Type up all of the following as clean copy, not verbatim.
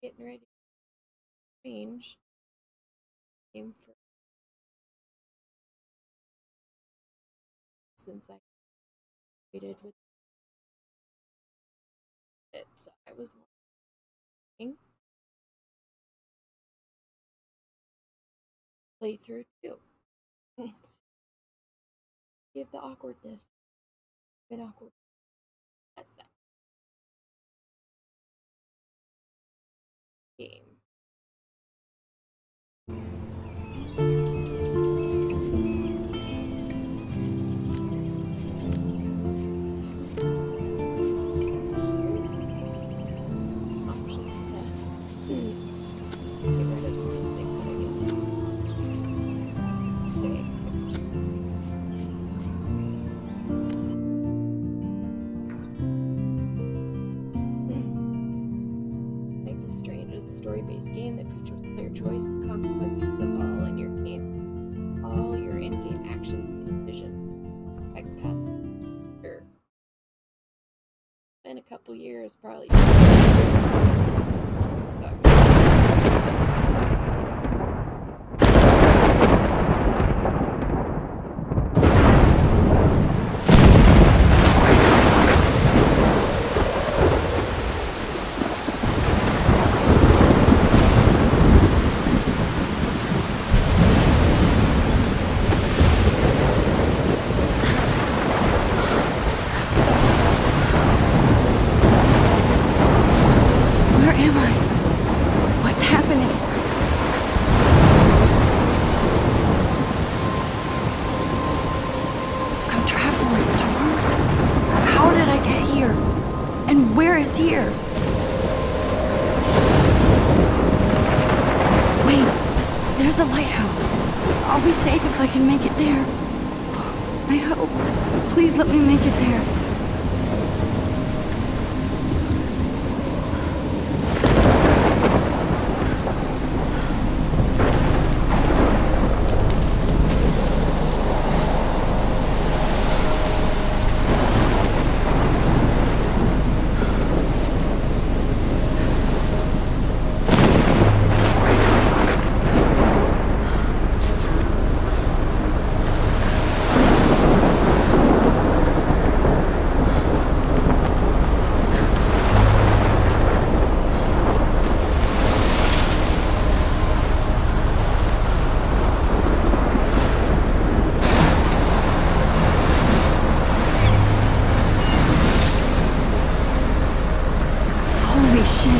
getting ready to change. Game for since I created with it, so I was wondering playthrough too. Give the awkwardness. Been awkward. That's that game. Life is Strange is a story-based game that features player choice, the consequences of all in your game, all your in-game actions and decisions affect the past. Sure. In a couple years, probably. So. Here. Wait, there's the lighthouse. I'll be safe if I can make it there. I hope. Please let me make it there. Holy shit.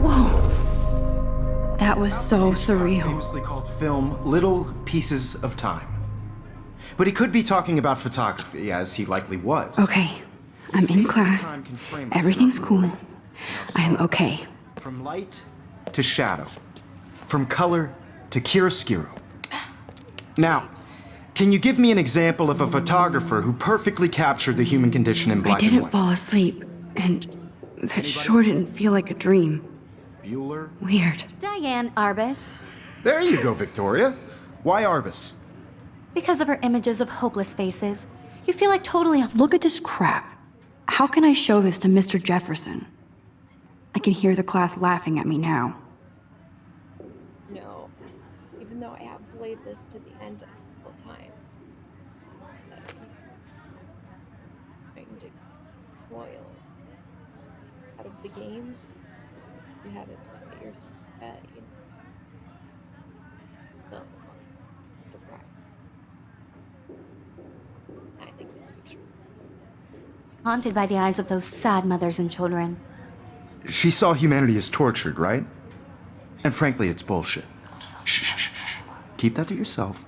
Whoa. That was so surreal. Famously called film Little Pieces of Time. But he could be talking about photography, as he likely was. Okay. I'm in class. Everything's cool. I am okay. From light to shadow. From color to chiaroscuro. Now, can you give me an example of a photographer who perfectly captured the human condition in black and I didn't white? fall asleep, and that sure didn't feel like a dream. Bueller? Weird. Diane Arbus. There you go, Victoria. Why Arbus? Because of her images of hopeless faces, you feel like totally off. Look at this crap. How can I show this to Mr. Jefferson? I can hear the class laughing at me now. No, even though I have played this to the end a couple times, that people trying to spoil out of the game. You haven't played it yourself yet, you know. So, it's a practice. I think this picture's Haunted by the eyes of those sad mothers and children. She saw humanity as tortured, right? And frankly, it's bullshit. Shh, shh, shh, shh. Keep that to yourself.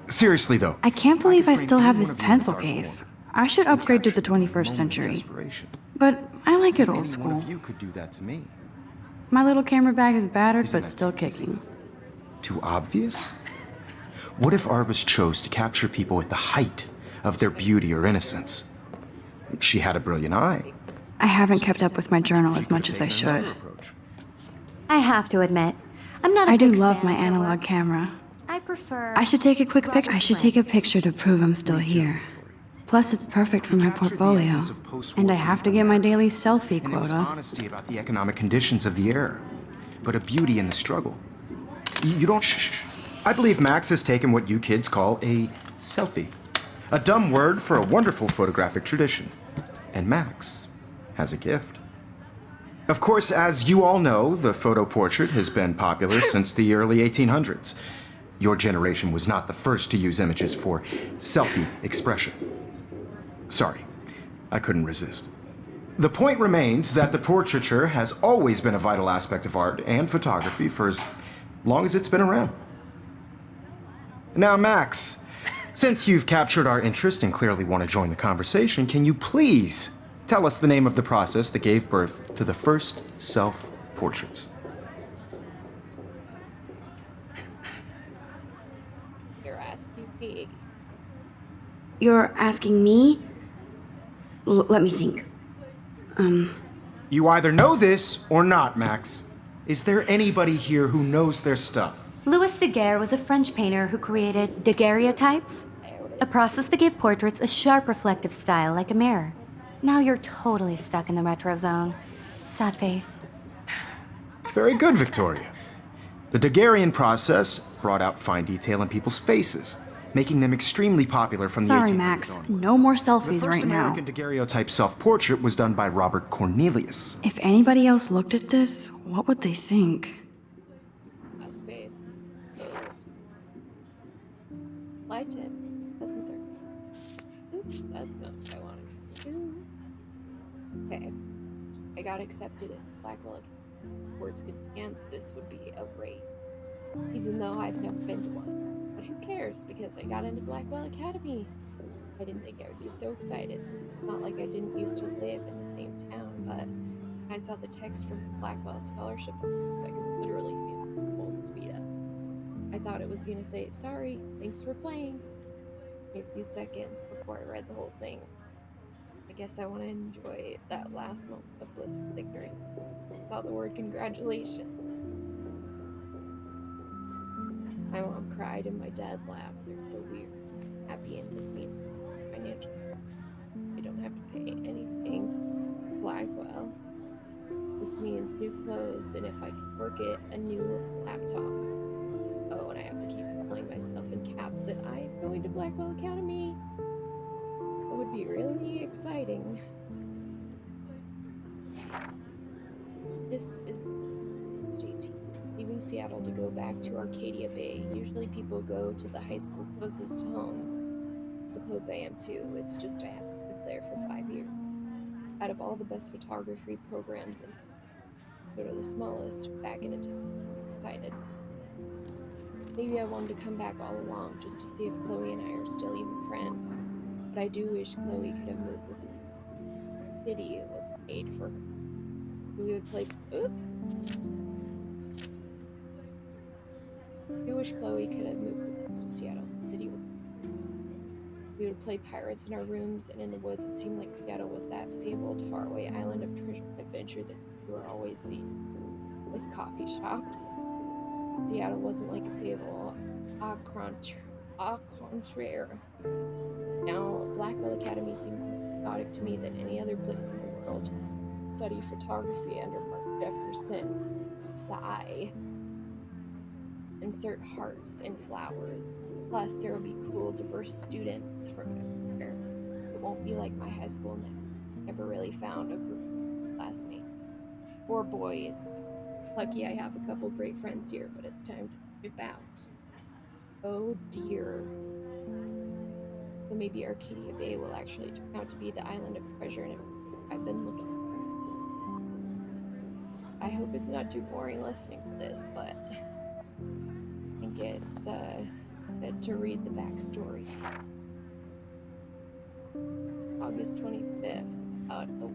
Seriously, though. I can't believe I still have this pencil case. I should upgrade to the 21st century. But I like it old school. One of you could do that to me. My little camera bag is battered, but still kicking. Too obvious? What if Arbus chose to capture people at the height of their beauty or innocence? She had a brilliant eye. I haven't kept up with my journal as much as I should. I have to admit, I'm not a I do big love fan my of her analog work. camera. I prefer. I should take a quick Robert pic. I should Flynn. take a picture to prove I'm still here. Plus, it's perfect for my portfolio. And I have to get my daily selfie And there was quota. honesty about the economic conditions of the era, but a beauty in the struggle. You don't shh. I believe Max has taken what you kids call a selfie. A dumb word for a wonderful photographic tradition. And Max has a gift. Of course, as you all know, the photo portrait has been popular since the early 1800s. Your generation was not the first to use images for selfie expression. Sorry, I couldn't resist. The point remains that the portraiture has always been a vital aspect of art and photography for as long as it's been around. Now, Max, since you've captured our interest and clearly want to join the conversation, can you please tell us the name of the process that gave birth to the first self-portraits? You're asking me. You're asking me? Let me think. You either know this or not, Max. Is there anybody here who knows their stuff? Louis Daguerre was a French painter who created daguerreotypes, a process that gave portraits a sharp reflective style like a mirror. Now you're totally stuck in the retro zone. Sad face. Very good, Victoria. The Daguerrean process brought out fine detail in people's faces, making them extremely popular from Sorry, the 1800s Max. on. No more The selfies first right now. American daguerreotype self-portrait was done by Robert Cornelius. If anybody else looked at this, what would they think? Last babe. Lied to him, wasn't there? Oops, that's not what I wanted to do. Okay. I got accepted at Blackwell. Words could dance, this would be a raid. Even though I've never been to one. But who cares, because I got into Blackwell Academy. I didn't think I would be so excited. It's not like I didn't used to live in the same town, but when I saw the text from Blackwell Scholarship, I could literally feel the whole speed up. I thought it was gonna say, sorry, thanks for playing. A few seconds before I read the whole thing. I guess I want to enjoy that last moment of blissful ignorance. I saw the word congratulations. My mom cried and my dad laughed. They're so weird. Happy, and this means financial. I don't have to pay anything. Blackwell. This means new clothes, and if I can work it, a new laptop. Oh, and I have to keep telling myself in caps that I am going to Blackwell Academy. It would be really exciting. This is state leaving Seattle to go back to Arcadia Bay. Usually people go to the high school closest to home. Suppose I am too. It's just I haven't lived there for 5 years. Out of all the best photography programs, and go to the smallest back in a town. Excited. Maybe I wanted to come back all along just to see if Chloe and I are still even friends. But I do wish Chloe could have moved with me. The city was made for her. We would play. I wish Chloe could have moved with us to Seattle. The city was. We would play pirates in our rooms and in the woods. It seemed like Seattle was that fabled, faraway island of treasure and adventure that you were always seeing, with coffee shops. Seattle wasn't like a fable. Au contraire. Now, Blackwell Academy seems more exotic to me than any other place in the world. Study photography under Mark Jefferson. Sigh. Insert hearts and flowers. Plus, there will be cool, diverse students from everywhere. It won't be like my high school now. Never really found a group classmate. Or boys. Lucky I have a couple great friends here, but it's time to dip out. Oh dear. So maybe Arcadia Bay will actually turn out to be the island of treasure and I've been looking. I hope it's not too boring listening to this, but I think it's good to read the backstory. August 25th. Oh,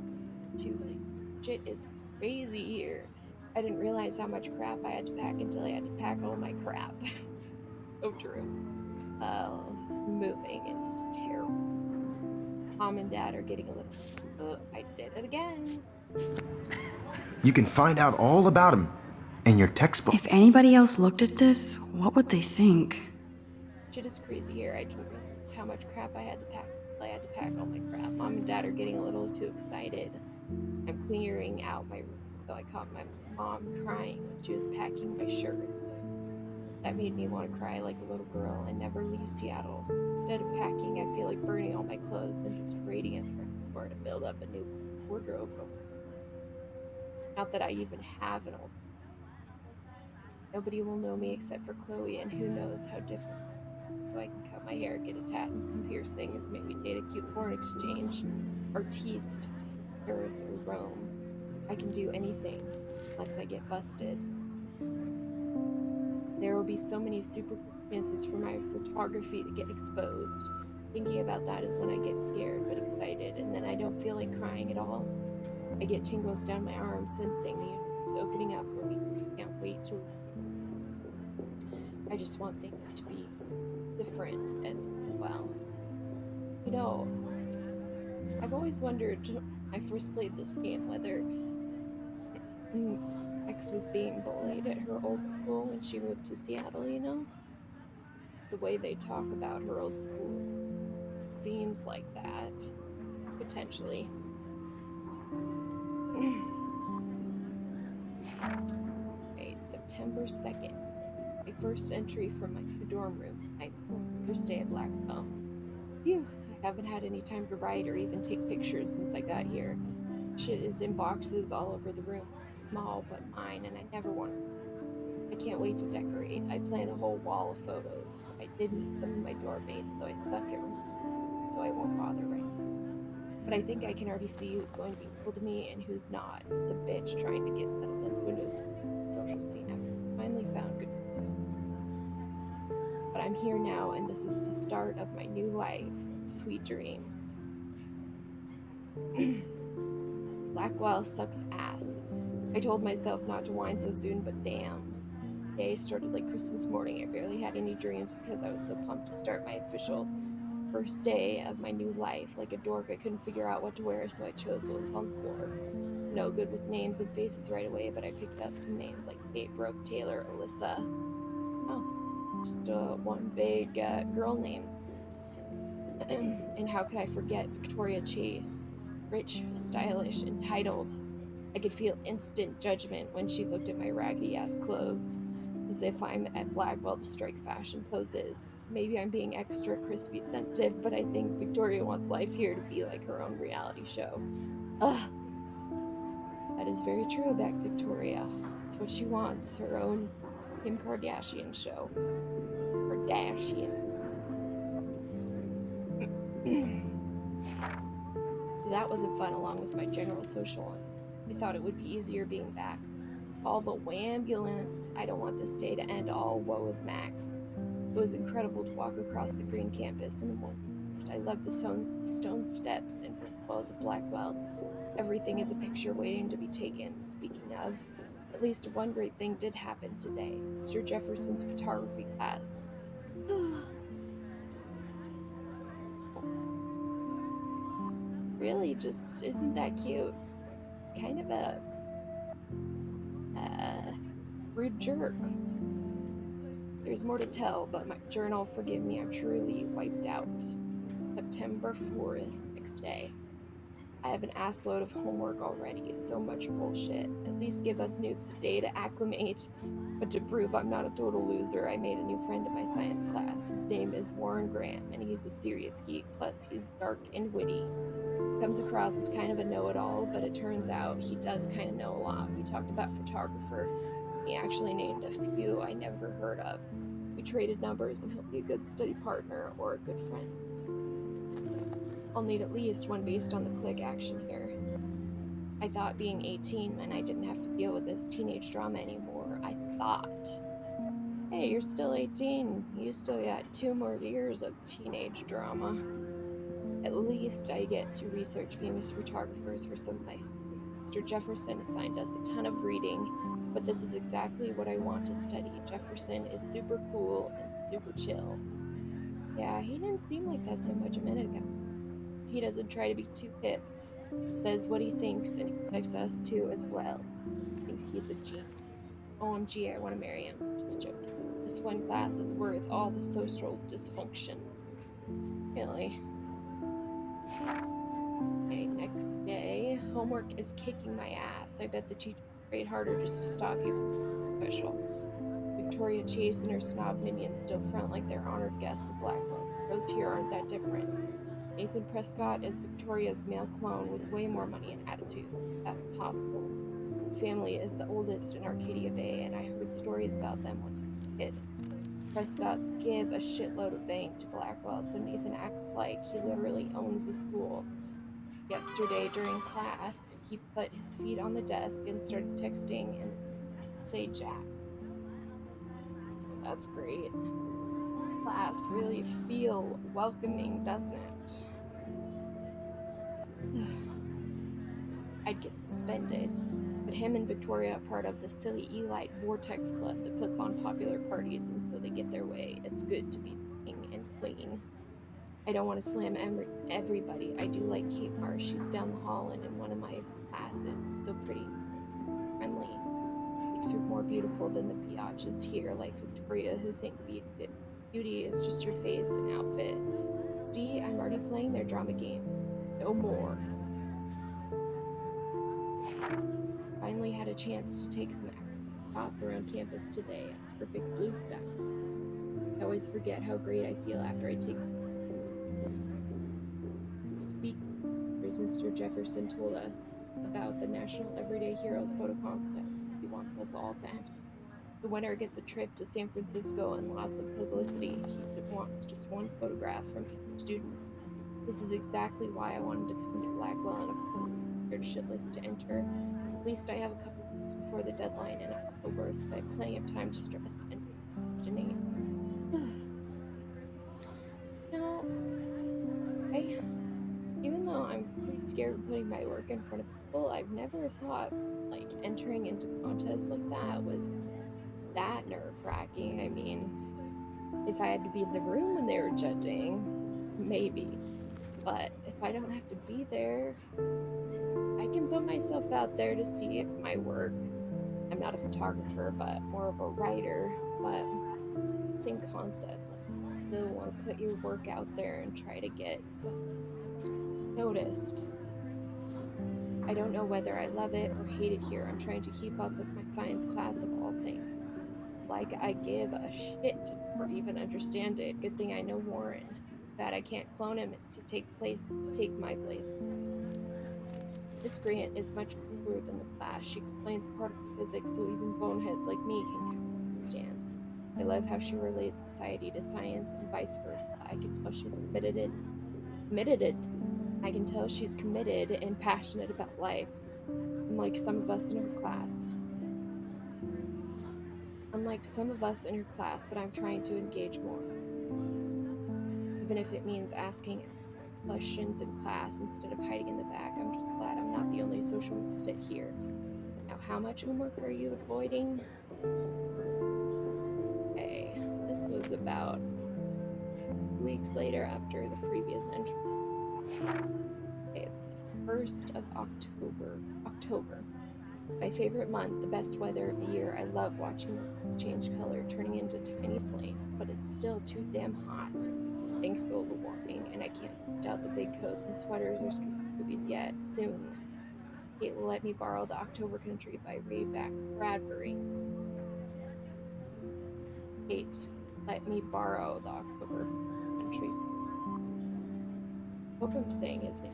too late. Shit is crazy here. I didn't realize how much crap I had to pack until I had to pack all my crap. So true. Moving is terrible. Mom and Dad are getting a little I did it again. You can find out all about him in your textbook. If anybody else looked at this, what would they think? Shit is crazy here. I didn't realize how much crap I had to pack. I had to pack all my crap. Mom and Dad are getting a little too excited. I'm clearing out my room, so I caught my mom crying when she was packing my shirts. That made me want to cry like a little girl and never leave Seattle. So instead of packing, I feel like burning all my clothes, then just raiding a thrift store to build up a new wardrobe. Not that I even have an old. Nobody will know me except for Chloe, and who knows how different. So I can cut my hair, get a tat and some piercings, maybe date a cute foreign exchange artiste from Paris or Rome. I can do anything unless I get busted. There will be so many super chances for my photography to get exposed. Thinking about that is when I get scared but excited, and then I don't feel like crying at all. I get tingles down my arms, sensing the universe opening up for me. I can't wait to. I just want things to be different and, well, you know, I've always wondered when I first played this game whether X was being bullied at her old school when she moved to Seattle, you know? It's the way they talk about her old school seems like that, potentially. Right, September 2nd. My first entry from my dorm room the night before my first day at Blackwell. Phew, I haven't had any time to write or even take pictures since I got here. Shit is in boxes all over the room, small but mine, and I never want to. I can't wait to decorate. I plan a whole wall of photos. I did meet some of my dorm mates, though I suck at remembering, so I won't bother right now. But I think I can already see who's going to be cool to me and who's not. It's a bitch trying to get settled into a new social scene after I finally found good friends. But I'm here now, and this is the start of my new life. Sweet dreams. Blackwell sucks ass. I told myself not to whine so soon, but damn. The day started like Christmas morning. I barely had any dreams because I was so pumped to start my official first day of my new life. Like a dork, I couldn't figure out what to wear, so I chose what was on the floor. No good with names and faces right away, but I picked up some names like Kate, Brooke, Taylor, Alyssa. Oh, just one big girl name. And how could I forget Victoria Chase? Rich, stylish, entitled. I could feel instant judgment when she looked at my raggedy-ass clothes, as if I'm at Blackwell to strike fashion poses. Maybe I'm being extra crispy sensitive, but I think Victoria wants life here to be like her own reality show. Ugh. That is very true about Victoria. It's what she wants, her own Kim Kardashian show. Kardashian. So that wasn't fun, along with my general social. I thought it would be easier being back. All the wambulance. I don't want this day to end all woe is Max. It was incredible to walk across the green campus in the morning. I loved the stone steps and brick walls of Blackwell. Everything is a picture waiting to be taken. Speaking of, at least one great thing did happen today. Mr. Jefferson's photography class. Really, just isn't that cute? It's kind of a rude jerk. There's more to tell, but my journal, forgive me, I'm truly wiped out. September 4th, next day. I have an assload of homework already, so much bullshit. At least give us noobs a day to acclimate. But to prove I'm not a total loser, I made a new friend in my science class. His name is Warren Graham, and he's a serious geek, plus he's dark and witty. Comes across as kind of a know-it-all, but it turns out he does kind of know a lot. We talked about photographer. He actually named a few I never heard of. We traded numbers, and he'll be a good study partner or a good friend. I'll need at least one based on the click action here. I thought being 18 meant I didn't have to deal with this teenage drama anymore. I thought. Hey, you're still 18. You still got 2 more years of teenage drama. At least I get to research famous photographers for some of my. Mr. Jefferson assigned us a ton of reading, but this is exactly what I want to study. Jefferson is super cool and super chill. Yeah, he didn't seem like that so much a minute ago. He doesn't try to be too hip, says what he thinks and expects us to as well. I think he's a genius. OMG, I want to marry him. Just joking. This one class is worth all the social dysfunction. Really. Okay, next day. Homework is kicking my ass. I bet the teacher prayed harder just to stop you from special. Victoria Chase and her snob minions still front like they're honored guests of Blackwell. Those here aren't that different. Nathan Prescott is Victoria's male clone with way more money and attitude. That's possible. His family is the oldest in Arcadia Bay, and I heard stories about them when I was a kid. Prescott's give a shitload of bank to Blackwell, so Nathan acts like he literally owns the school. Yesterday, during class, he put his feet on the desk and started texting and say Jack. That's great. Class really feel welcoming, doesn't it? I'd get suspended, but him and Victoria are part of the silly Elite Vortex Club that puts on popular parties, and so they get their way. It's good to be king and queen. I don't want to slam everybody. I do like Kate Marsh. She's down the hall and in one of my classes. So pretty, friendly. Makes her more beautiful than the biatches here, like Victoria, who think beauty is just your face and outfit. See, I'm already playing their drama game. No more. Finally had a chance to take some shots around campus today. Perfect blue sky. I always forget how great I feel after I take speakers. Mr. Jefferson told us about the National Everyday Heroes photo contest. He wants us all to enter. The winner gets a trip to San Francisco and lots of publicity. He wants just one photograph from each student. This is exactly why I wanted to come to Blackwell, and of course, prepared shitless to enter. At least I have a couple weeks before the deadline in October, so I have plenty of time to stress and destiny. Even though I'm pretty scared of putting my work in front of people, I've never thought like entering into contests like that was that nerve-wracking. I mean, if I had to be in the room when they were judging, maybe. But if I don't have to be there, I can put myself out there to see if my work, I'm not a photographer, but more of a writer, but same concept. Like, you want to put your work out there and try to get noticed. I don't know whether I love it or hate it here. I'm trying to keep up with my science class of all things. Like I give a shit or even understand it. Good thing I know Warren. Bad I can't clone him to take my place. Miss Grant is much cooler than the class. She explains particle physics so even boneheads like me can understand. I love how she relates society to science and vice versa. I can tell she's committed. I can tell she's committed and passionate about life, unlike some of us in her class. But I'm trying to engage more. Even if it means asking questions in class instead of hiding in the back, I'm just glad I'm not the only social misfit here. Now, how much homework are you avoiding? Okay, this was about 2 weeks later after the previous entry. Okay, the 1st of October. My favorite month, the best weather of the year. I love watching the lights change color, turning into tiny flames, but it's still too damn hot. Thanks global warming, and I can't bust out the big coats and sweaters or movies yet. Soon. Kate will let me borrow The October Country by Ray Bradbury. Kate, let me borrow The October Country. Hope I'm saying his name.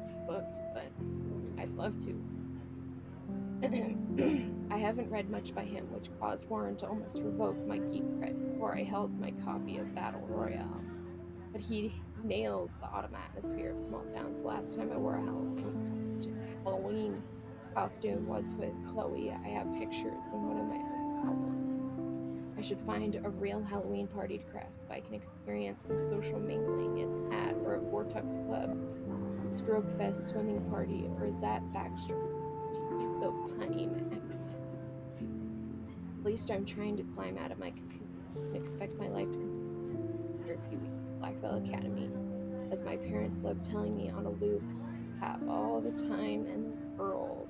His books, but I'd love to. I haven't read much by him, which caused Warren to almost revoke my geek cred before I held my copy of Battle Royale. But he nails the autumn atmosphere of small towns. The last time I wore a Halloween costume was with Chloe. I have pictures in one of my own albums. I should find a real Halloween party to craft if I can experience some social mingling. It's that, or a Vortex Club, Stroke Fest swimming party, or is that Backstroke? So punny, Max. At least I'm trying to climb out of my cocoon and expect my life to complete after a few weeks at Blackwell Academy. As my parents love telling me on a loop, have all the time in the world.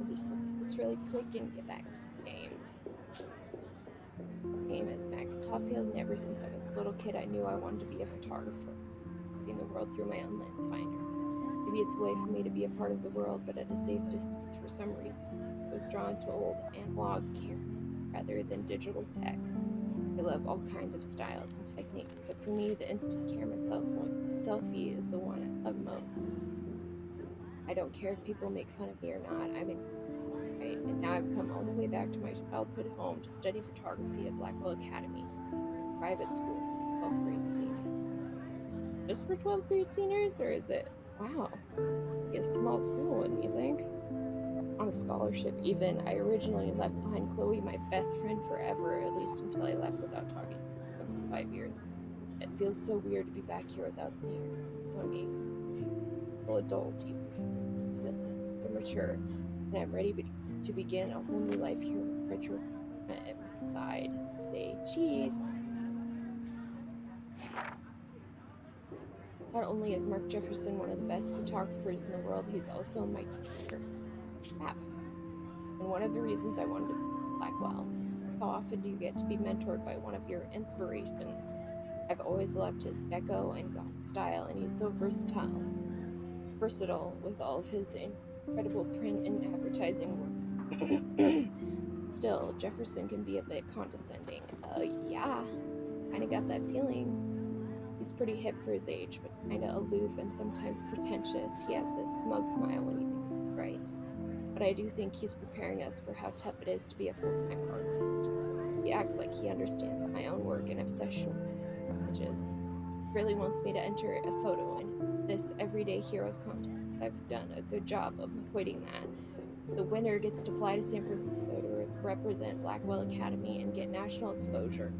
I'll just look at this really quick and get back to the game. My name is Max Caulfield, and ever since I was a little kid, I knew I wanted to be a photographer. Seeing the world through my own lens finder. Maybe it's a way for me to be a part of the world, but at a safe distance for some reason. I was drawn to old analog camera rather than digital tech. I love all kinds of styles and techniques, but for me, the instant camera selfie is the one I love most. I don't care if people make fun of me or not. I'm in right, and now I've come all the way back to my childhood home to study photography at Blackwell Academy, private school, 12th grade senior. Just for 12th grade seniors, or is it? Wow, a small school, wouldn't you think? On a scholarship, even. I originally left behind Chloe, my best friend forever, at least until I left without talking once in 5 years. It feels so weird to be back here without seeing her. It's on me. Full adult, even. It feels so mature, and I'm ready to begin a whole new life here with Retro side. Say cheese. Not only is Mark Jefferson one of the best photographers in the world, he's also my teacher. Crap. And one of the reasons I wanted to come to Blackwell. How often do you get to be mentored by one of your inspirations? I've always loved his deco and goth style, and he's so versatile with all of his incredible print and advertising work. Still, Jefferson can be a bit condescending. Yeah, kinda got that feeling. He's pretty hip for his age, but kinda aloof and sometimes pretentious. He has this smug smile when he thinks he's right. But I do think he's preparing us for how tough it is to be a full-time artist. He acts like he understands my own work and obsession with images. He really wants me to enter a photo in this Everyday Heroes contest. I've done a good job of avoiding that. The winner gets to fly to San Francisco to represent Blackwell Academy and get national exposure.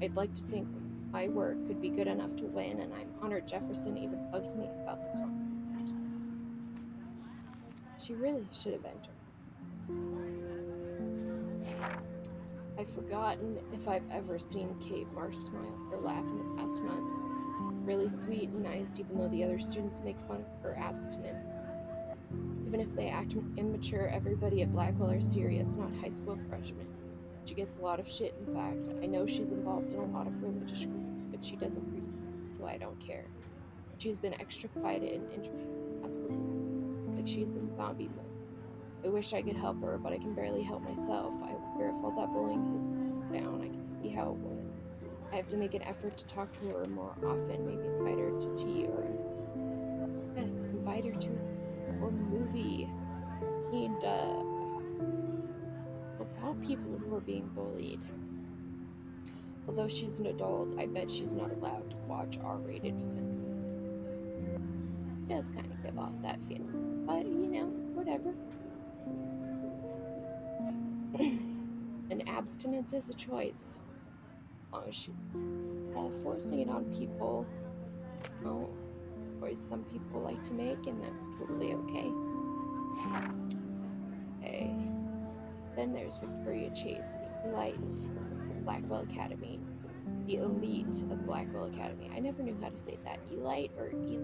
I'd like to think my work could be good enough to win, and I'm honored Jefferson even bugs me about the contest. She really should have entered. I've forgotten if I've ever seen Kate Marsh smile or laugh in the past month. Really sweet and nice, even though the other students make fun of her abstinence. Even if they act immature, everybody at Blackwell are serious, not high school freshmen. She gets a lot of shit, in fact. I know she's involved in a lot of religious groups, but she doesn't preach, so I don't care. She's been extra quiet and introverted the past couple weeks, like she's in zombie mode. I wish I could help her, but I can barely help myself. I wonder if all that bullying has put down. I can see how it would. I have to make an effort to talk to her more often, maybe invite her to tea or... Yes, invite her to a movie. Need, without people who are being bullied. Although she's an adult, I bet she's not allowed to watch R-rated films. It does kind of give off that feeling. But, whatever. And abstinence is a choice. As long as she's forcing it on people. Choice some people like to make, and that's totally okay. Okay. Then there's Victoria Chase, the elite of Blackwell Academy. The elite of Blackwell Academy. I never knew how to say that. Elite or elite?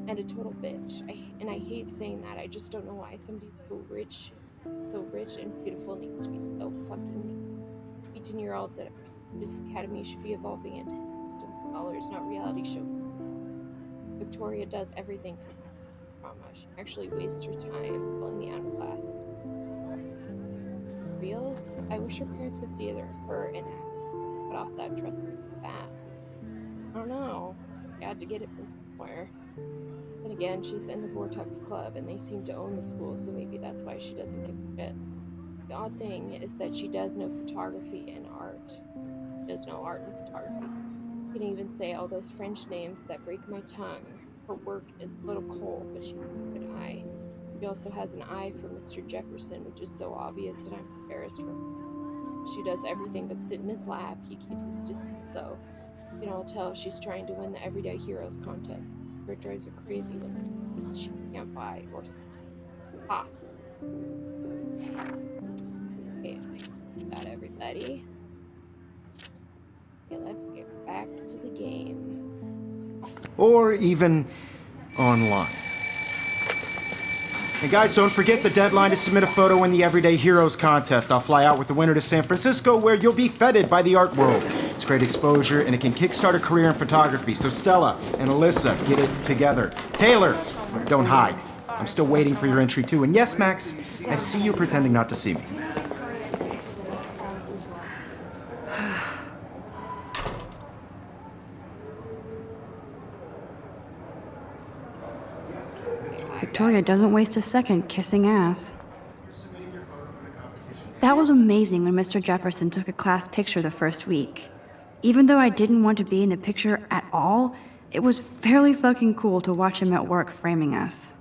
And a total bitch. I hate saying that. I just don't know why somebody so rich and beautiful needs to be so fucking mean. 18-year-olds at a prestigious academy should be evolving into distant scholars, not reality show. Victoria does everything for trauma. She actually wastes her time pulling me out of class. Reels? I wish her parents could see her and cut off that dress fast. I don't know. I had to get it from somewhere. Then again, she's in the Vortex Club, and they seem to own the school, so maybe that's why she doesn't give a shit. The odd thing is that she does know photography and art. She does know art and photography. She can even say all those French names that break my tongue. Her work is a little cold, but she has a good eye. She also has an eye for Mr. Jefferson, which is so obvious that I'm embarrassed for her. She does everything but sit in his lap. He keeps his distance, though. You can all tell she's trying to win the Everyday Heroes contest. It drives her crazy when she can't buy or sit. Ah. Okay, got everybody. Okay, let's get back to the game. Or even online. And guys, don't forget the deadline to submit a photo in the Everyday Heroes contest. I'll fly out with the winner to San Francisco, where you'll be feted by the art world. It's great exposure, and it can kickstart a career in photography. So Stella and Alyssa, get it together. Taylor, don't hide. I'm still waiting for your entry too. And yes, Max, I see you pretending not to see me. Victoria doesn't waste a second kissing ass. That was amazing when Mr. Jefferson took a class picture the first week. Even though I didn't want to be in the picture at all, it was fairly fucking cool to watch him at work framing us.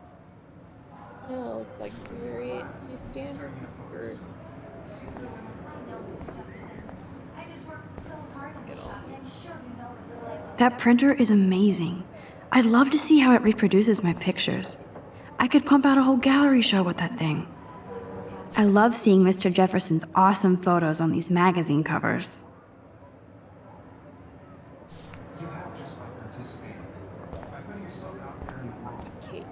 Oh, looks like very standard for That printer is amazing. I'd love to see how it reproduces my pictures. I could pump out a whole gallery show with that thing. I love seeing Mr. Jefferson's awesome photos on these magazine covers. You have just by participating, by putting yourself out there in the world, Kate.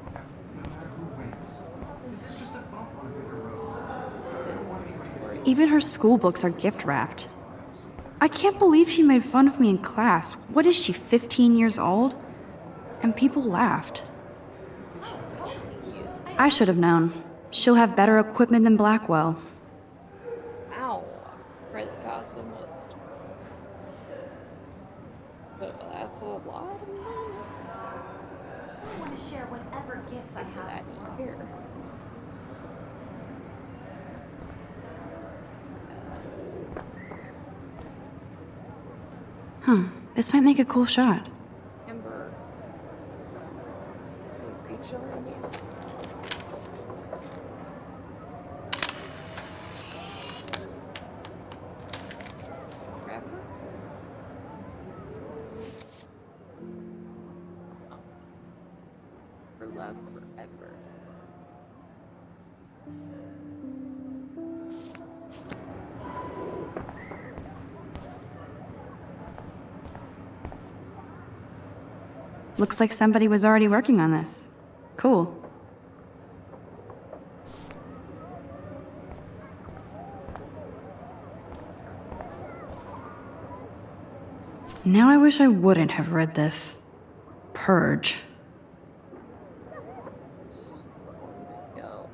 no matter who wins. This is just a bump on a bigger road. Even her school books are gift wrapped. I can't believe she made fun of me in class. What is she, 15 years old? And people laughed. I should have known. She'll have better equipment than Blackwell. Ow. Right, that costs almost. But that's a lot of money. I want to share whatever gifts I For have. that year. Huh, this might make a cool shot. Amber. So Rachel and you. Forever? Oh. For love forever. Looks like somebody was already working on this. Cool. Now I wish I wouldn't have read this. Purge. Go.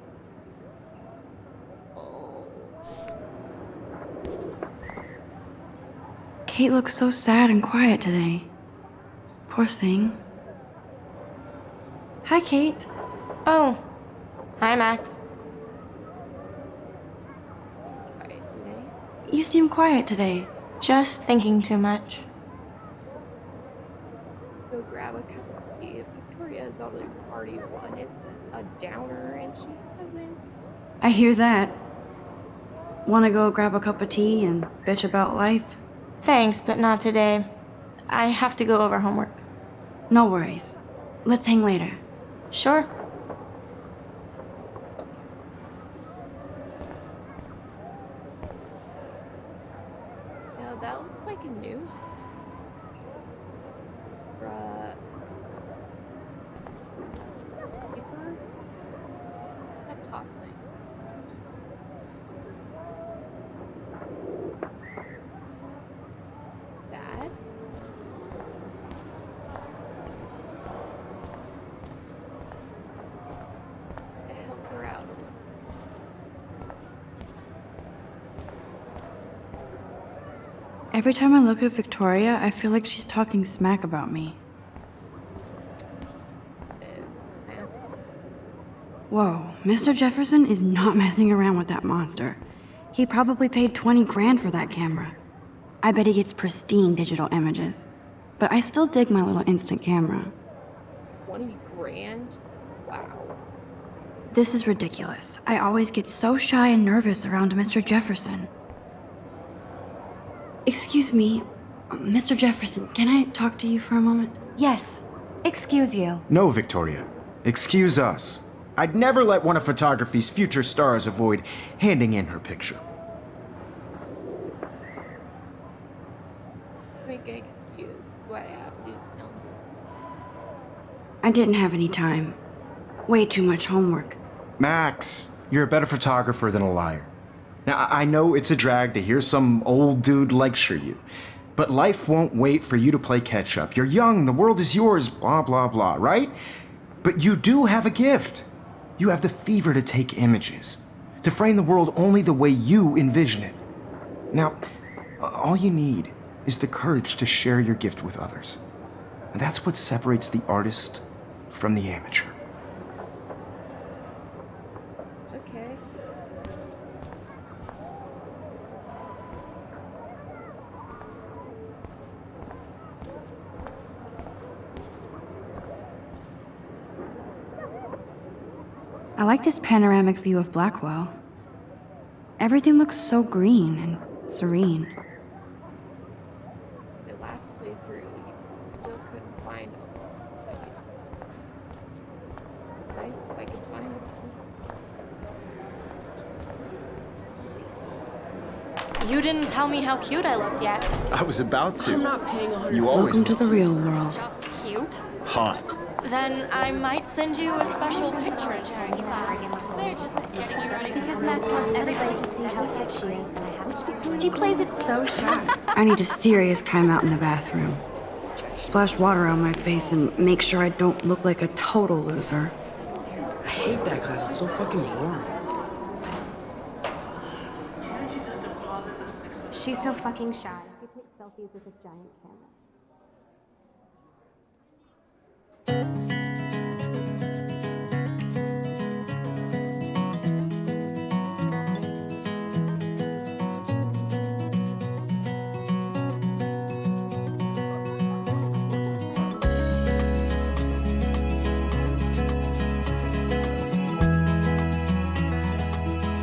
Oh. Kate looks so sad and quiet today. Poor thing. Hi, Kate. Oh. Hi, Max. So quiet today. You seem quiet today. Just thinking too much. Go grab a cup of tea. Victoria's already won. Is a downer and she hasn't. I hear that. Wanna go grab a cup of tea and bitch about life? Thanks, but not today. I have to go over homework. No worries. Let's hang later. Sure. No, that looks like a noose. Paper? That top thing. Sad. To help her out a little. Every time I look at Victoria, I feel like she's talking smack about me. Yeah. Whoa, Mr. Jefferson is not messing around with that monster. He probably paid 20 grand for that camera. I bet he gets pristine digital images. But I still dig my little instant camera. 20 grand? Wow. This is ridiculous. I always get so shy and nervous around Mr. Jefferson. Excuse me, Mr. Jefferson, can I talk to you for a moment? Yes. Excuse you. No, Victoria. Excuse us. I'd never let one of photography's future stars avoid handing in her picture. Make an excuse. Do I have to sound I didn't have any time. Way too much homework. Max, you're a better photographer than a liar. Now, I know it's a drag to hear some old dude lecture you, but life won't wait for you to play catch up. You're young, the world is yours, blah, blah, blah, right? But you do have a gift. You have the fever to take images, to frame the world only the way you envision it. Now, all you need is the courage to share your gift with others. And that's what separates the artist from the amateur. Okay. I like this panoramic view of Blackwell. Everything looks so green and serene. My last playthrough, you still couldn't find all the ones I needed. Nice if I could find them. Let's see. You didn't tell me how cute I looked yet. I was about to. I'm not paying 100. You always Welcome to the real world. Just cute. hot. Then I might send you a special picture. They're just getting you ready. Because Max wants everybody to see how hip she is. What's the point? She plays it so shy. I need a serious timeout in the bathroom. Splash water on my face and make sure I don't look like a total loser. I hate that class. It's so fucking boring. She's so fucking shy. She takes selfies with this giant camera.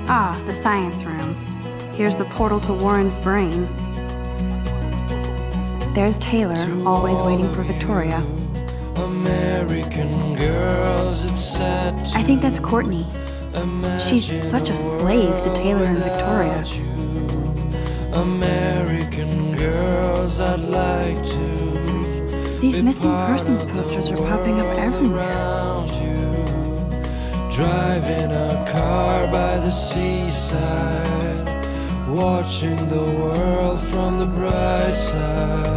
Ah, the science room. Here's the portal to Warren's brain. There's Taylor, always waiting for Victoria. American girls, it's sad to I think that's Courtney. She's such a slave to Taylor and Victoria. American girls, I'd like to These missing persons posters are popping up everywhere. around you. Driving a car by the seaside, watching the world from the bright side.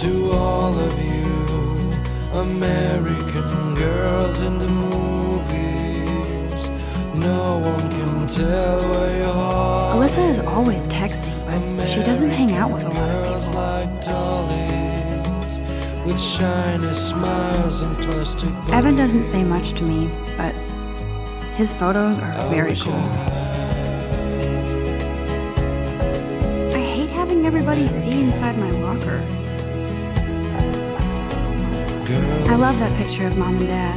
To all of you American girls in the movies, no one can tell where your heart Alyssa is always texting, but she doesn't hang out with a lot of girls people. like dollies with shiny smiles and plastic Evan doesn't say much to me, but his photos are very cool. I hate having everybody see inside my locker. I love that picture of Mom and Dad.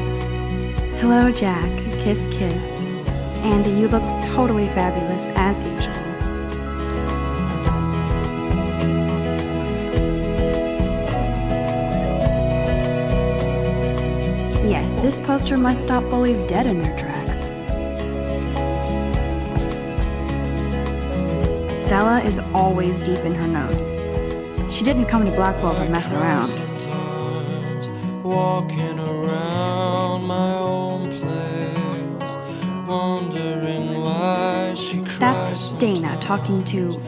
Hello, Jack. Kiss, kiss. Andy, you look totally fabulous, as usual. Yes, this poster must stop bullies dead in their tracks. Stella is always deep in her notes. She didn't come to Blackwell to mess around. sometimes, walking around my own place, wondering why she cries. That's Dana talking to,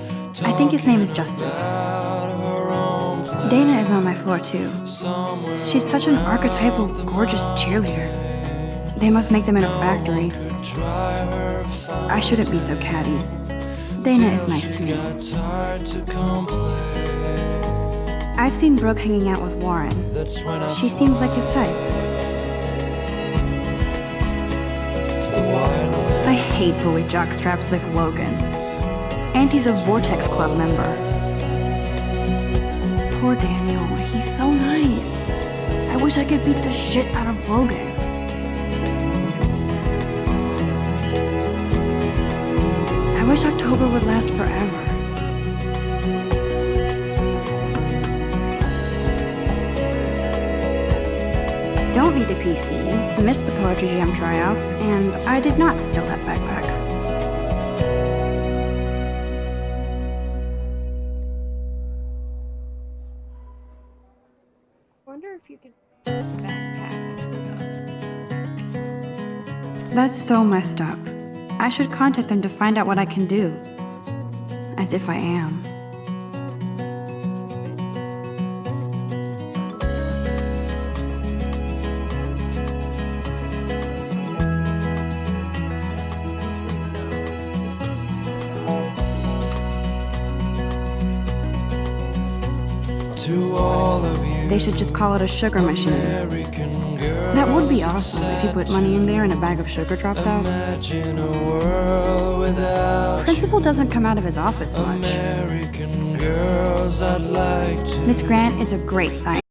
I think his name is Justin. Out of her own place, Dana is on my floor too. somewhere She's such an archetypal, gorgeous cheerleader. They must make them in a factory. could try her fine. I shouldn't be so catty. Dana is nice to me. Got tired to complain. I've seen Brooke hanging out with Warren. That's when I She seems like his type. I hate bully jockstraps like Logan. And he's a Vortex Club member. Poor Daniel, he's so nice. I wish I could beat the shit out of Logan. I wish October would last forever. don't need a PC, missed the Poetry Jam tryouts, and I did not steal that backpack. I wonder if you can backpack stuff. That's so messed up. I should contact them to find out what I can do. As if I am. To all of you They should just call it a sugar machine. American girls, That would be awesome if you put money in there and a bag of sugar dropped out. imagine a world without Principal doesn't come out of his office much. American girls. I'd like to Miss Grant is a great scientist.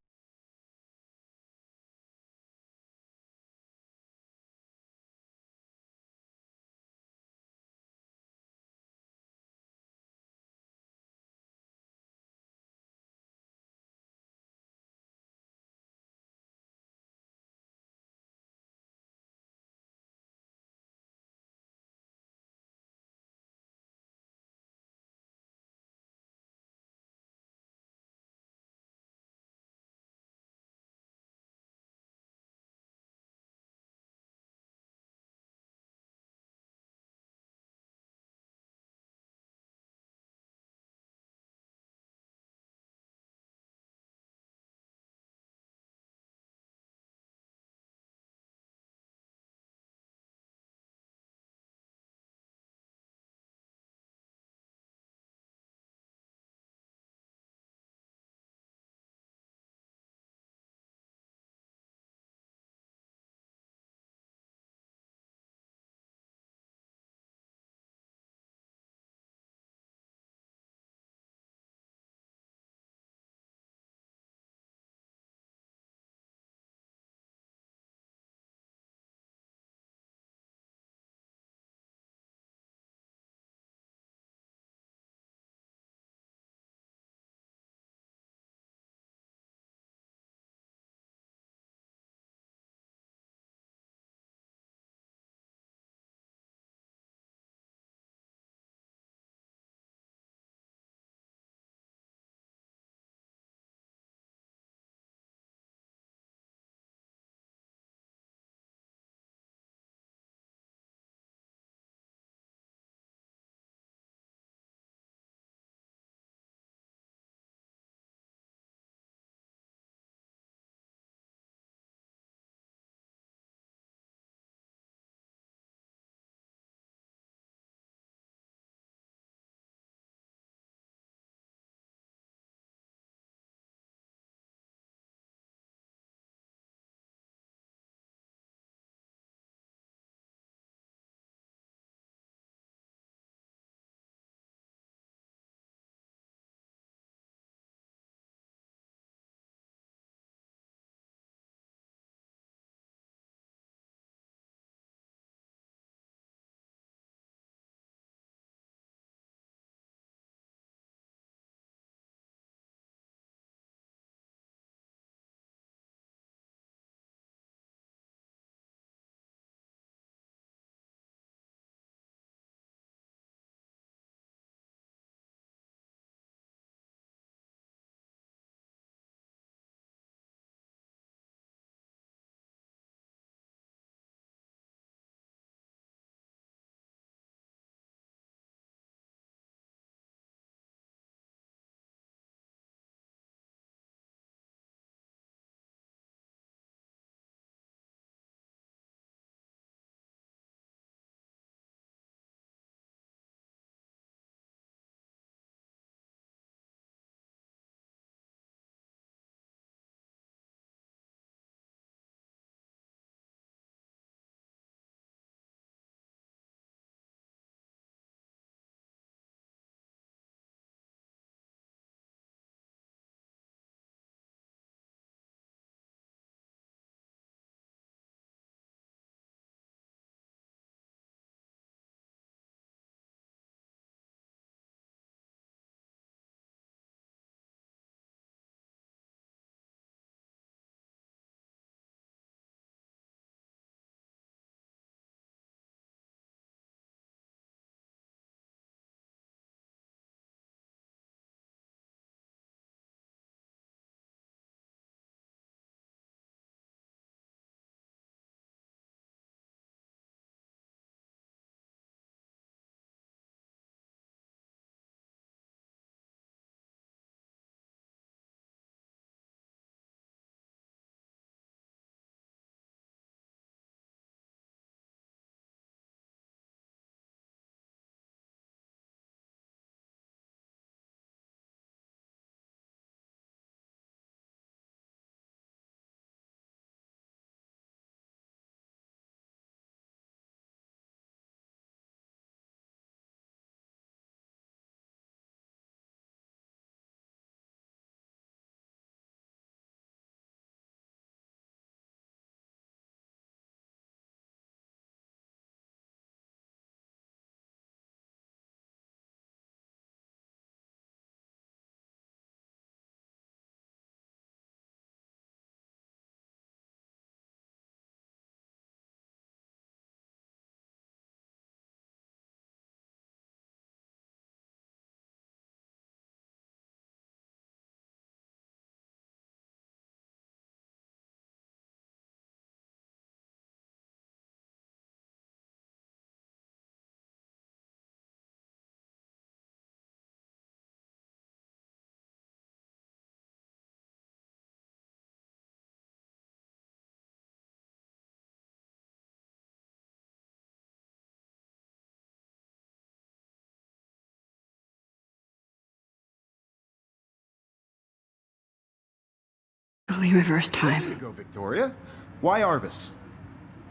totally reverse There you time. go, Victoria. Why Arbus?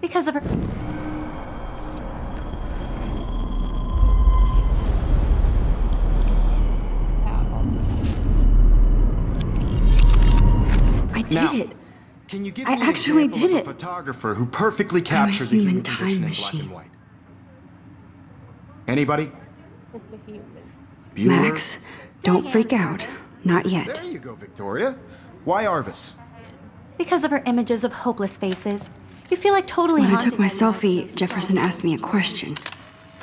Because of her. About all this stuff. I did Now, it. Can you give I me an actually example did of it. a photographer who perfectly captured the human human time condition in black machine. and white? Anybody? Human. Bueller? Max, don't freak out. Not yet. There you go, Victoria. Why Arbus? Because of her images of hopeless faces. You feel like totally When I haunted took my by the eyes of selfie, those Jefferson soft asked me a faces. question.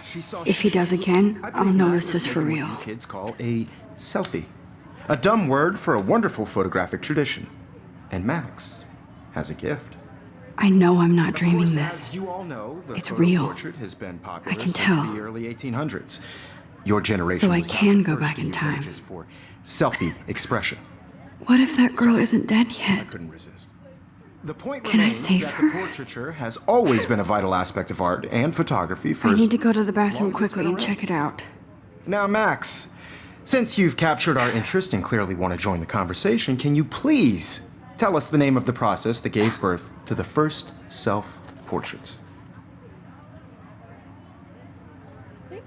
She saw If he does again, I I'll believe know Max this is is for making real. what you kids call a selfie. A dumb word for a wonderful photographic tradition. And Max has a gift. I know I'm not Of dreaming course, this. as you all know, the It's photo real. portrait has been popular I can since tell. the early 1800s. Your generation So I was not can the go first back to in use time. images for selfie expression. What if that girl isn't dead I yet? couldn't resist. The point Can I remains save that her? the portraiture has always been a vital aspect of art and photography for I as need to go to the long bathroom as it's quickly been and around. check it out. Now, Max, since you've captured our interest and clearly want to join the conversation, can you please tell us the name of the process that gave birth to the first self-portraits? See?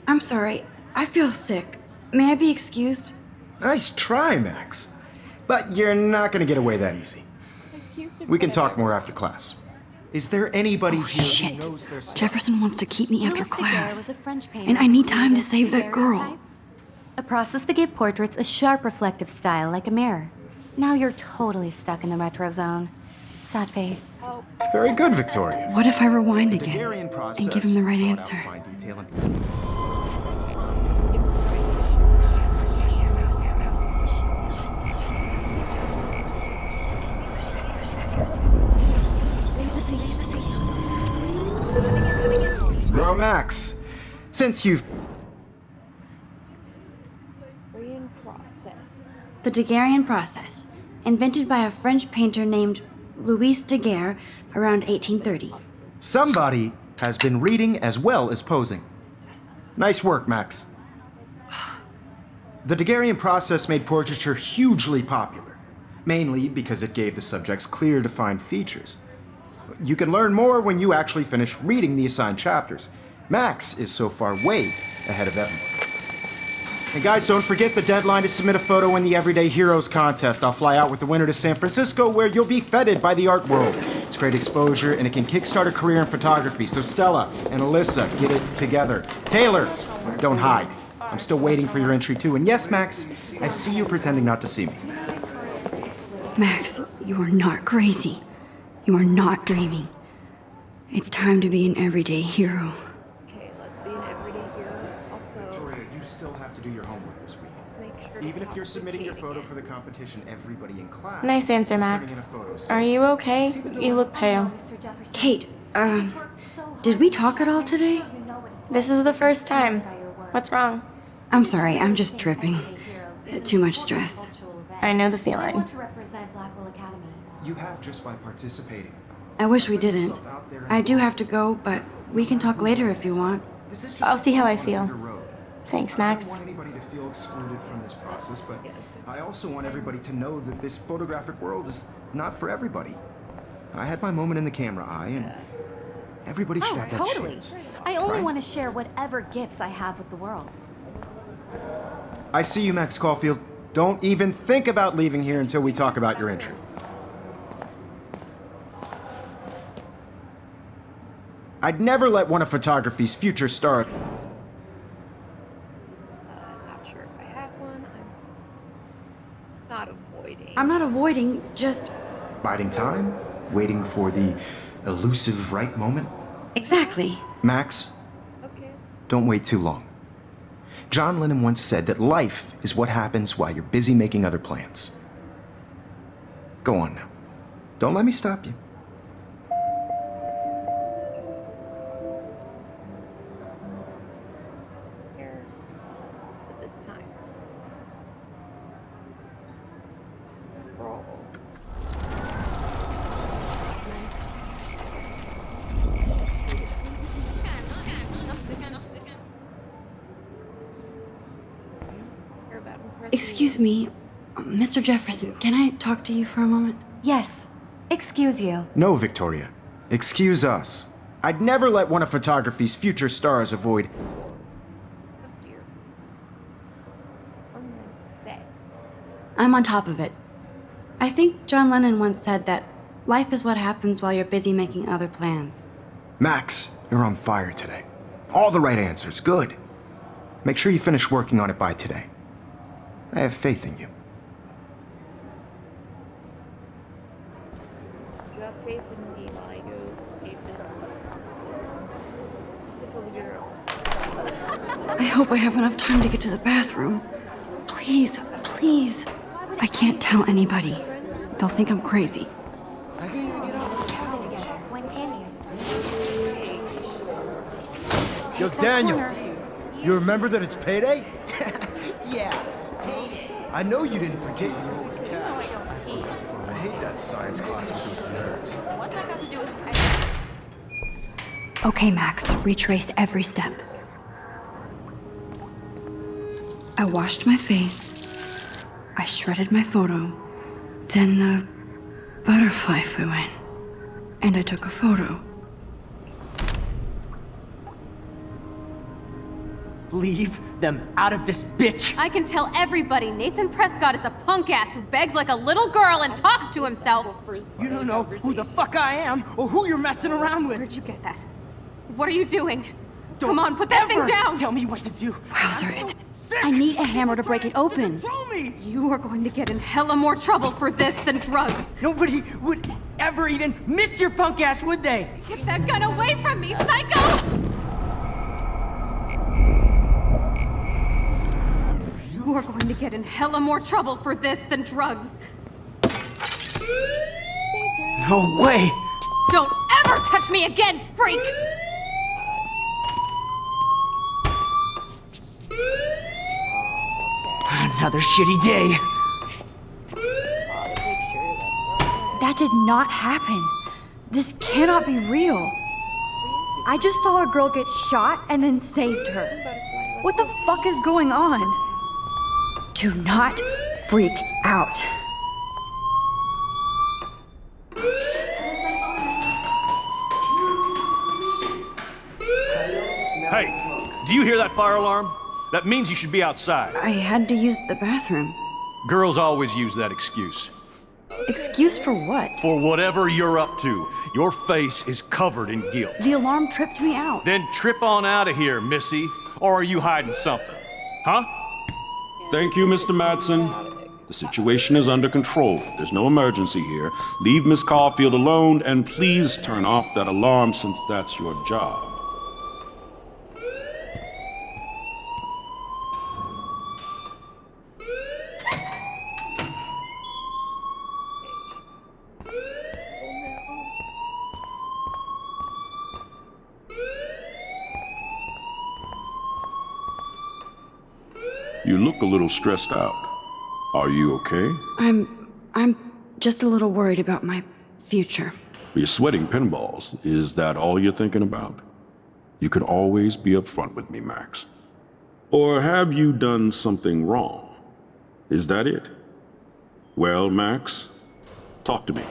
I'm sorry. I feel sick. May I be excused? Nice try, Max. But you're not going to get away that easy. I cubed We can it talk better. more after class. Is there anybody here Shit. who knows their stuff? Jefferson wants to keep me after Louis Daguerre was class. a French painter And I who need time to created save that girl. daguerreotypes, a process that gave portraits a sharp reflective style like a mirror. Now you're totally stuck in the retro zone. Sad face. Oh, Very good, Victoria. What if I rewind again Daguerrean process and give him the right brought out answer? fine detail and- give me the right answer. Now, Max, since you've Korean process. The Daguerrean process, invented by a French painter named Louis Daguerre around 1830. somebody has been reading as well as posing. Nice work, Max. The Daguerrean process made portraiture hugely popular, mainly because it gave the subjects clear, defined features. You can learn more when you actually finish reading the assigned chapters. Max is so far way ahead of everyone. And guys, don't forget the deadline to submit a photo in the Everyday Heroes contest. I'll fly out with the winner to San Francisco, where you'll be feted by the art world. It's great exposure, and it can kickstart a career in photography. So Stella and Alyssa, get it together. Taylor, don't hide. I'm still waiting for your entry too. And yes, Max, I see you pretending not to see me. Max, you are not crazy. You are not dreaming. It's time to be an everyday hero. Okay, let's be an everyday hero. Also, Victoria, you still have to do your homework this week. let's make sure. to Even if talk you're to submitting your Kate photo again. for the competition, everybody in class. Nice answer, is Max. turning in a photo, so- Are you okay? You look pale. Mr. Jefferson. Kate, did we talk at all today? This is the first time. What's wrong? I'm sorry, I'm just tripping. Too much stress. I know the I feeling. want to represent Blackwell Academy. You have just by participating. I wish we didn't. I do have to go, but we can talk later if you want. This is just I'll see how I one feel. under road. Thanks, I Max. don't want anybody to feel excluded from this process, but I also want everybody to know that this photographic world is not for everybody. I had my moment in the camera eye, and everybody should Oh, have that totally. chance. I only Right? want to share whatever gifts I have with the world. I see you, Max Caulfield. Don't even think about leaving here until we talk about your entry. I'd never let one of photography's future stars. Not sure if I have one. I'm not avoiding. I'm not avoiding, just. Biding time, waiting for the elusive right moment. Exactly. Max, Okay. don't wait too long. John Lennon once said that life is what happens while you're busy making other plans. Go on now. Don't let me stop you. Here. At this time. Roll. Excuse me. Mr. Jefferson, can I talk to you for a moment? Yes. Excuse you. No, Victoria. Excuse us. I'd never let one of photography's future stars avoid. Post your permanent set. I'm on top of it. I think John Lennon once said that life is what happens while you're busy making other plans. Max, you're on fire today. All the right answers. Good. Make sure you finish working on it by today. I have faith in you. You have faith in me while I go save the beautiful girl. I hope I have enough time to get to the bathroom. Please, please. I can't tell anybody. They'll think I'm crazy. Yo, Daniel, you remember that it's payday? Yeah, payday. I know you didn't forget you always cash. I hate that science class with those nerds. What's that got to do with Okay, Max, retrace every step. I washed my face. I shredded my photo. Then the butterfly flew in. And I took a photo. Leave them out of this bitch! I can tell everybody Nathan Prescott is a punk ass who begs like a little girl and talks to himself. You don't know who the fuck I am or who you're messing around with! Where'd you get that? What are you doing? Come on, put that thing down! Tell me what to do! Wowzer, I need a hammer to break it open. Control me! You are going to get in hella more trouble for this than drugs. Nobody would ever even miss your punk ass, would they? Get that gun away from me, psycho! You are going to get in hella more trouble for this than drugs. No way! Don't ever touch me again, freak! Another shitty day. That did not happen. This cannot be real. I just saw a girl get shot and then saved her. What the fuck is going on? Do not freak out. Hey, do you hear that fire alarm? That means you should be outside. I had to use the bathroom. Girls always use that excuse. Excuse for what? For whatever you're up to, your face is covered in guilt. The alarm tripped me out. Then trip on out of here, Missy. Or are you hiding something? Huh? Thank you, Mr. Madsen. The situation is under control. There's no emergency here. Leave Miss Caulfield alone, and please turn off that alarm since that's your job. You look a little stressed out. Are you okay? I'm just a little worried about my future. You're sweating pinballs. Is that all you're thinking about? You can always be upfront with me, Max. Or have you done something wrong? Is that it? Well, Max, talk to me.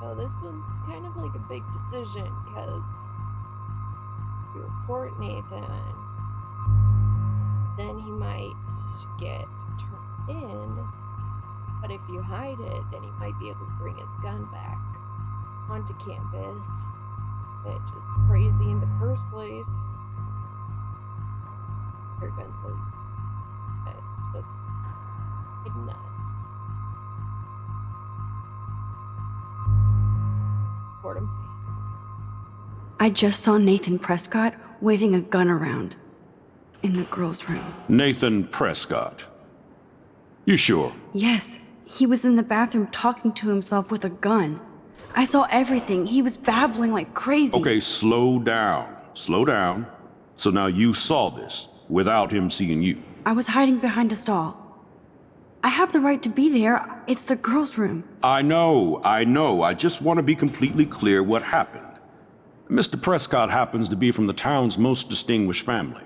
Well, this one's kind of like a big decision, because you report Nathan, then he might get turned in, but if you hide it, then he might be able to bring his gun back onto campus. It's just crazy in the first place. Your gun, so it's just nuts. Report him. I just saw Nathan Prescott waving a gun around in the girls' room. Nathan Prescott. You sure? Yes, he was in the bathroom talking to himself with a gun. I saw everything. He was babbling like crazy. Okay, slow down. Slow down. So now you saw this without him seeing you. I was hiding behind a stall. I have the right to be there. It's the girls' room. I know. I just want to be completely clear what happened. Mr. Prescott happens to be from the town's most distinguished family.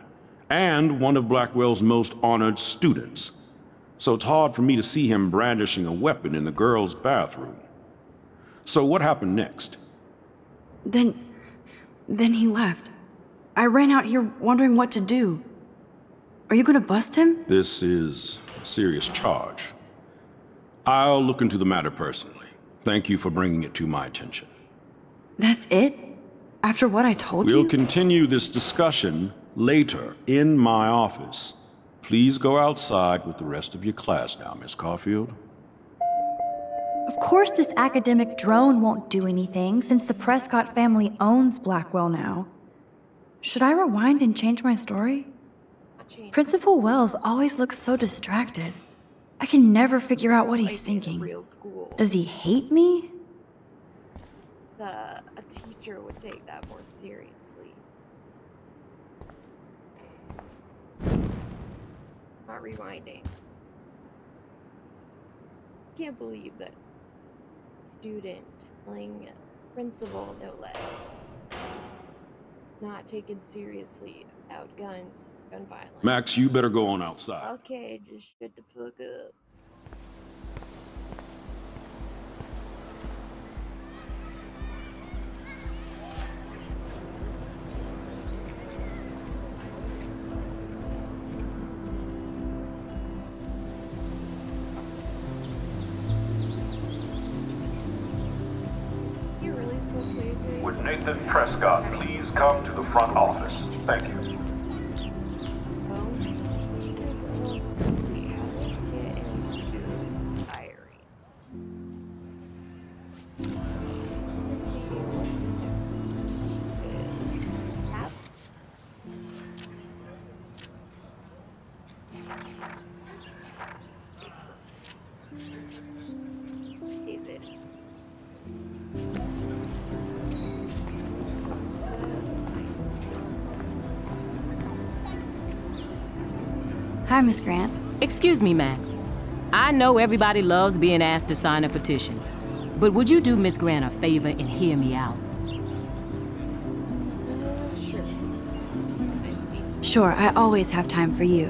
and one of Blackwell's most honored students. So it's hard for me to see him brandishing a weapon in the girls' bathroom. So what happened next? Then he left. I ran out here wondering what to do. Are you gonna bust him? This is a serious charge. I'll look into the matter personally. Thank you for bringing it to my attention. That's it? After what I told you? We'll continue this discussion later in my office. Please go outside with the rest of your class now, Miss Caulfield. Of course this academic drone won't do anything since the Prescott family owns Blackwell now. Should I rewind and change my story? Principal Wells always looks so distracted. I can never figure out what he's thinking. Does he hate me? A teacher would take that more seriously. Not rewinding. Can't believe that student telling principal, no less, not taken seriously about guns, gun violence. Max, you better go on outside. Okay, just shut the fuck up. Would Nathan Prescott please come to the front office? Thank you. Let's see how to get into diary. Let's see what the next is. App. David. Hi, Miss Grant. Excuse me, Max. I know everybody loves being asked to sign a petition, but would you do Miss Grant a favor and hear me out? Sure. Sure, I always have time for you.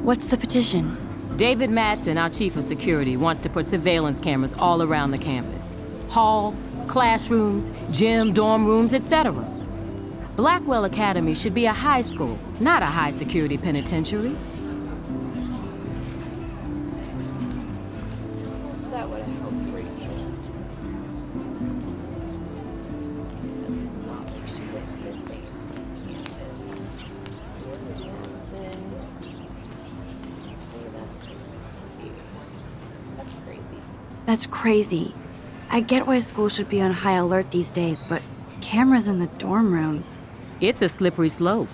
What's the petition? David Madsen, our chief of security, wants to put surveillance cameras all around the campus. Halls, classrooms, gym, dorm rooms, etc. Blackwell Academy should be a high school, not a high-security penitentiary. That would have helped Rachel. Because it's not like she went missing on campus. Johnson. That's crazy. That's crazy. I get why school should be on high alert these days, but cameras in the dorm rooms. It's a slippery slope,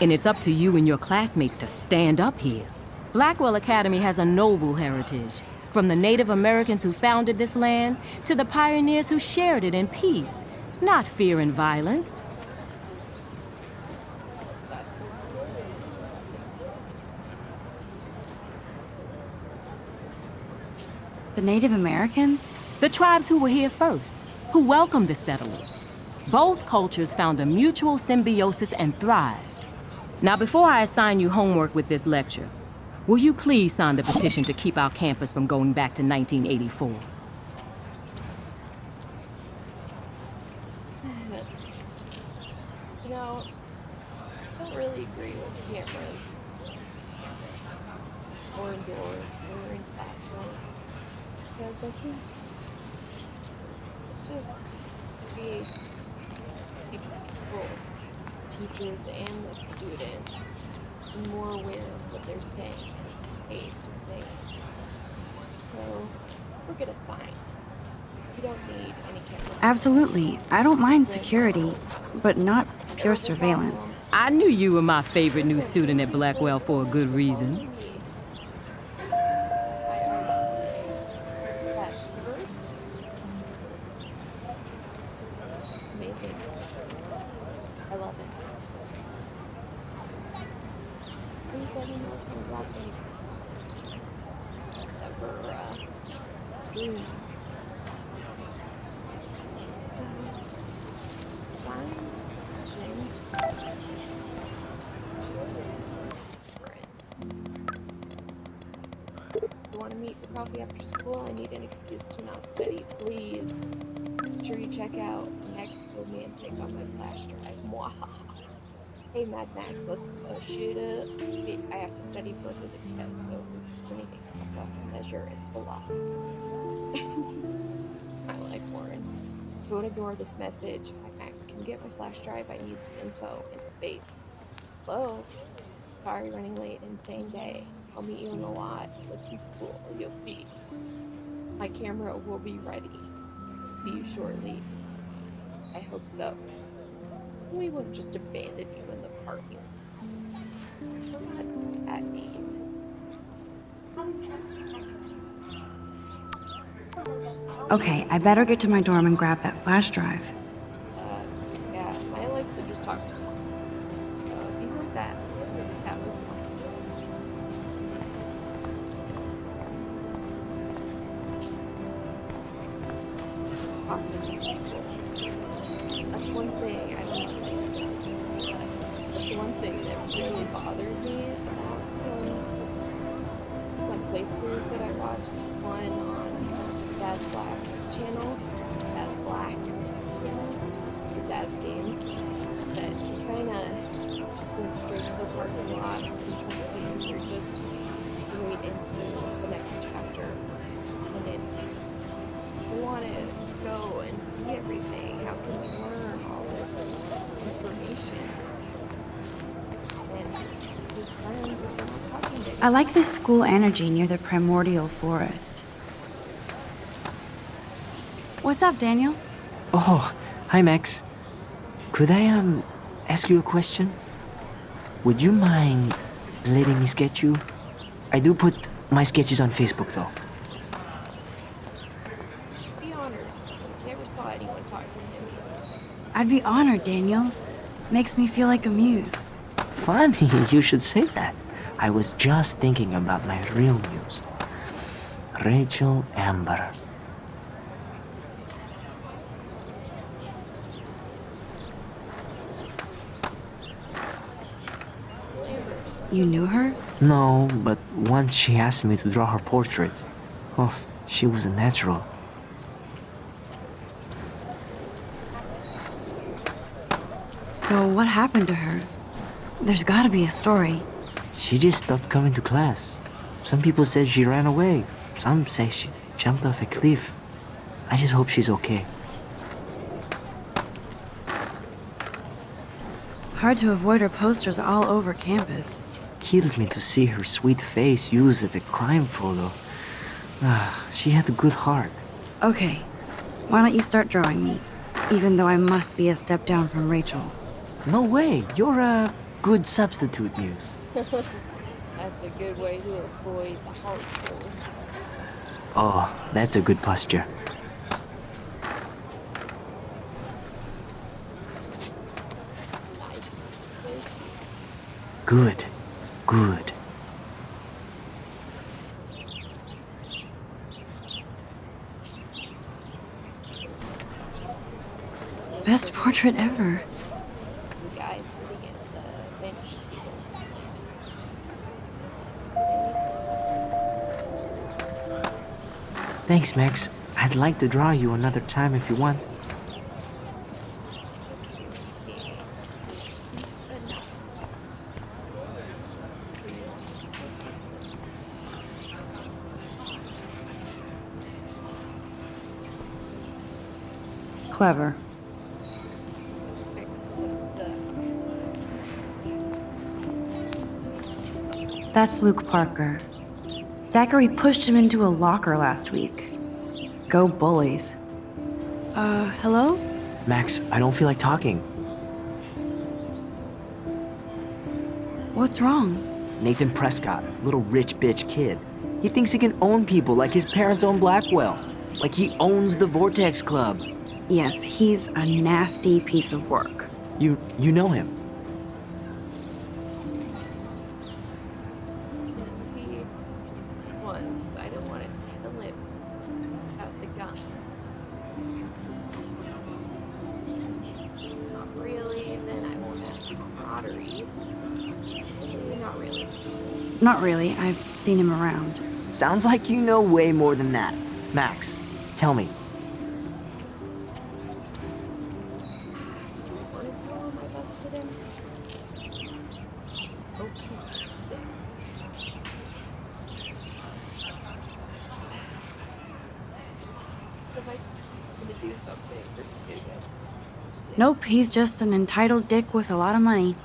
and it's up to you and your classmates to stand up here. Blackwell Academy has a noble heritage, from the Native Americans who founded this land to the pioneers who shared it in peace, not fear and violence. The Native Americans? The tribes who were here first, who welcomed the settlers. Both cultures found a mutual symbiosis and thrived. Now, before I assign you homework with this lecture, will you please sign the petition to keep our campus from going back to 1984? You know, I don't really agree with cameras. Or in dorms, or in classrooms. Because I think it just creates people, teachers and the students, more aware of what they're saying, aid to say. So we're gonna sign. We don't need any cameras. Absolutely. I don't mind security, but not pure surveillance. I knew you were my favorite new student at Blackwell for a good reason. Amazing. I love it. Please let me know if you drop any ever streams. So, sign Jim. This you want to meet for coffee after school? I need an excuse to not study, please. Make sure you check out Neck Romantic on my flash drive. Mwahaha. Hey Mad Max, let's push it up. Wait, I have to study for a physics test, so if it's anything, I also have to measure its velocity. I like Warren. Don't ignore this message. Hi Max, can you get my flash drive? I need some info in space. Hello? Sorry, running late. Insane day. I'll meet you in the lot. Looking cool. You'll see. My camera will be ready. See you shortly. I hope so. We wouldn't just abandon you in the parking lot. Not at me. Okay, I better get to my dorm and grab that flash drive. Yeah, my Alexa just talked to me. If you heard that, that was Alexa. Talk to some people. That's one thing, I don't know if I said this, that's one thing that really bothered me about some playthroughs that I watched. One on Daz Black channel, Daz Black's channel, or Daz Games, that he kind of just went straight to the parking lot, and scenes are just straight into the next chapter, and it's, we want to go and see everything. How can we learn all this information and be friends if we're not talking to each other? I like this school energy near the primordial forest. What's up, Daniel? Oh, hi Max. Could I ask you a question? Would you mind letting me sketch you? I do put my sketches on Facebook though. Be honored. Never saw anyone talk to him either. I'd be honored, Daniel. Makes me feel like a muse. Funny you should say that. I was just thinking about my real muse. Rachel Amber. You knew her? No, but once she asked me to draw her portrait. Oh, she was a natural. So what happened to her? There's gotta be a story. She just stopped coming to class. Some people said she ran away. Some say she jumped off a cliff. I just hope she's okay. Hard to avoid her posters all over campus. Kills me to see her sweet face used as a crime photo. She had a good heart. Okay, why don't you start drawing me? Even though I must be a step down from Rachel. No way, you're a good substitute muse. That's a good way to avoid the heart pull. Oh, that's a good posture. Good, good. Best portrait ever. The guy sitting at the bench place. Thanks, Max. I'd like to draw you another time if you want. Clever. That's Luke Parker. Zachary pushed him into a locker last week. Go bullies. Hello? Max, I don't feel like talking. What's wrong? Nathan Prescott, little rich bitch kid. He thinks he can own people like his parents own Blackwell. Like he owns the Vortex Club. Yes, he's a nasty piece of work. You know him. See, this one's, I don't want to tell him about the gun. Not really, then I won't have camaraderie. Not really. Not really. I've seen him around. Sounds like you know way more than that. Max, tell me. Want to tell him I busted him? Oh, he busted Dick. If I gonna do something, we're just gonna go. Nope, he's just an entitled dick with a lot of money.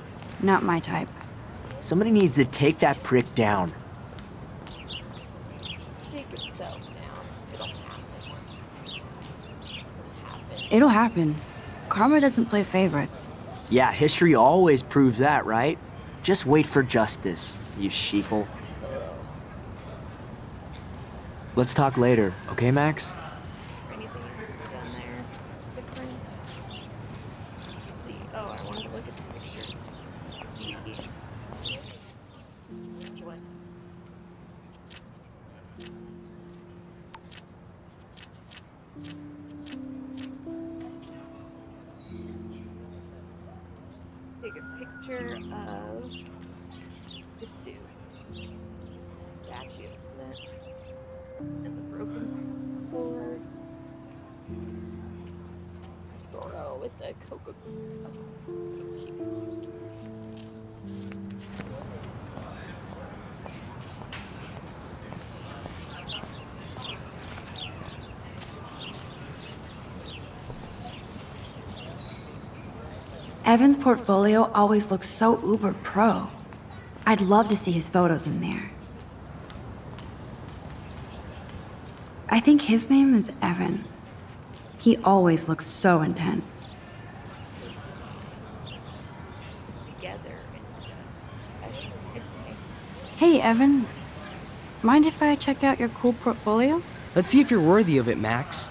Not my type. Somebody needs to take that prick down. Take himself down. It'll happen. It'll happen. Karma doesn't play favorites. Yeah, history always proves that, right? Just wait for justice, you sheeple. Let's talk later, okay, Max? Anything down there different? Let's see. Oh, I wanted to look at the pictures. See. This one. Take a picture of this dude. Statue, isn't it? And the broken board. Scorro with the Coca-Cola. Cute. Evan's portfolio always looks so uber pro. I'd love to see his photos in there. I think his name is Evan. He always looks so intense. Together and Hey, Evan. Mind if I check out your cool portfolio? Let's see if you're worthy of it, Max.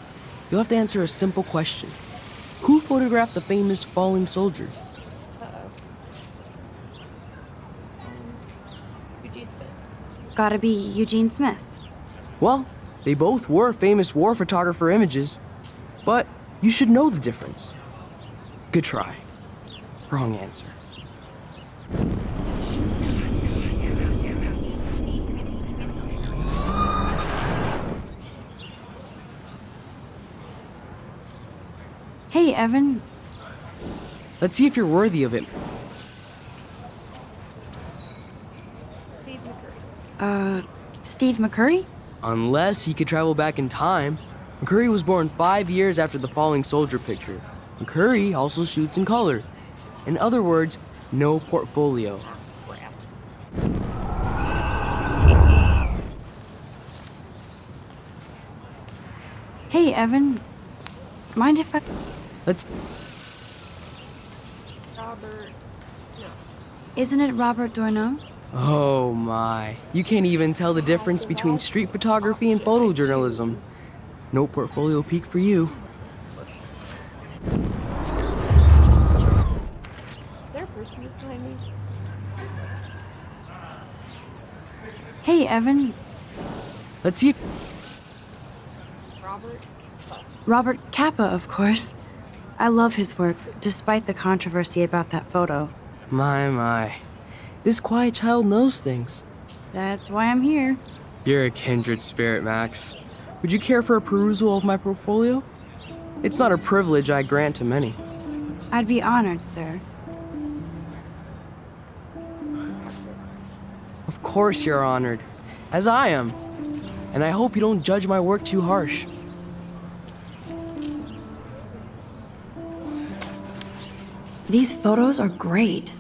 You'll have to answer a simple question. Who photographed the famous falling soldier? Eugene Smith. Gotta be Eugene Smith. Well, they both were famous war photographer images, but you should know the difference. Good try. Wrong answer. Hey, Evan. Let's see if you're worthy of it. Steve McCurry. Steve McCurry? Unless he could travel back in time. McCurry was born 5 years after the falling soldier picture. McCurry also shoots in color. In other words, no portfolio. Hey, Evan. Mind if I... Let's... Robert Snow. Isn't it Robert Doisneau? Oh my. You can't even tell the difference between street photography and photojournalism. No portfolio peak for you. Is there a person just behind me? Hey, Evan. Let's see if... Robert Kappa. Robert Kappa, of course. I love his work, despite the controversy about that photo. My. This quiet child knows things. That's why I'm here. You're a kindred spirit, Max. Would you care for a perusal of my portfolio? It's not a privilege I grant to many. I'd be honored, sir. Of course you're honored, as I am. And I hope you don't judge my work too harsh. These photos are great.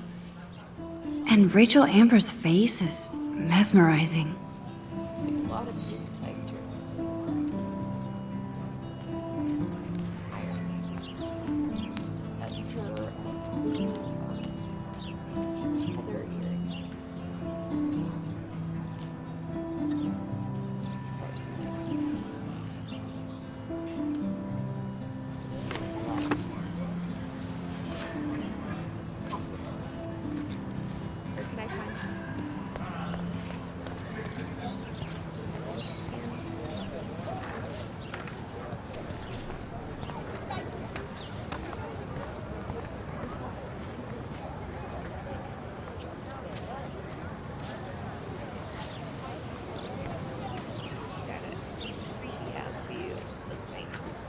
And Rachel Amber's face is mesmerizing. A lot of people liked her. That's her other earring. Where can I find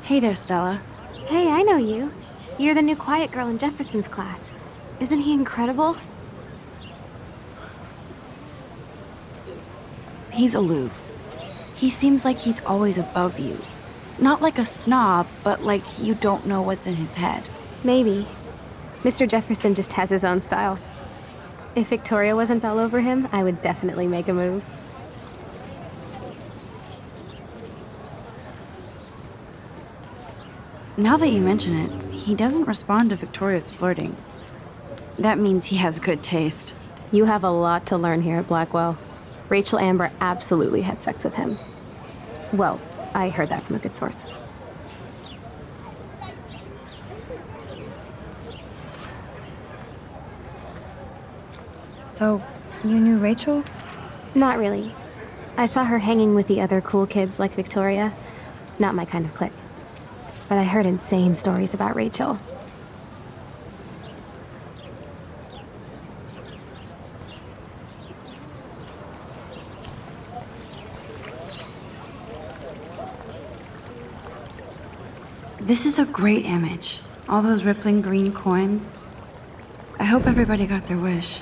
Hey there, Stella. Hey, I know you. You're the new quiet girl in Jefferson's class. Isn't he incredible? He's aloof. He seems like he's always above you. Not like a snob, but like you don't know what's in his head. Maybe. Mr. Jefferson just has his own style. If Victoria wasn't all over him, I would definitely make a move. Now that you mention it, he doesn't respond to Victoria's flirting. That means he has good taste. You have a lot to learn here at Blackwell. Rachel Amber absolutely had sex with him. Well, I heard that from a good source. So, you knew Rachel? Not really. I saw her hanging with the other cool kids like Victoria. Not my kind of clique. But I heard insane stories about Rachel. This is a great image. All those rippling green coins. I hope everybody got their wish.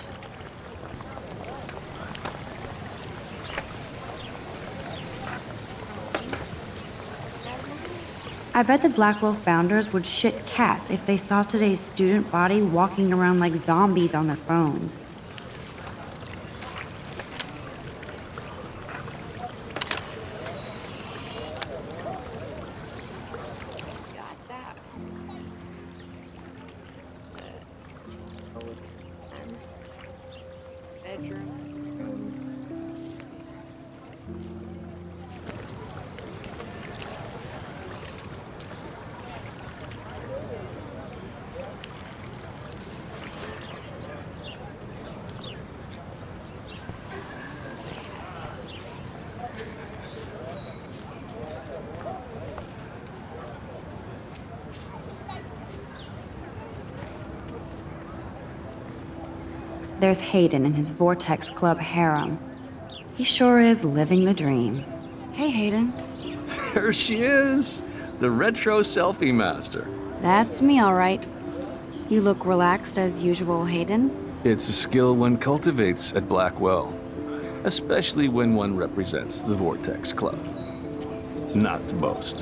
I bet the Blackwell founders would shit cats if they saw today's student body walking around like zombies on their phones. Got that. Bedroom. There's Hayden and his Vortex Club harem. He sure is living the dream. Hey, Hayden. There she is, the retro selfie master. That's me, all right. You look relaxed as usual, Hayden. It's a skill one cultivates at Blackwell, especially when one represents the Vortex Club. Not to boast.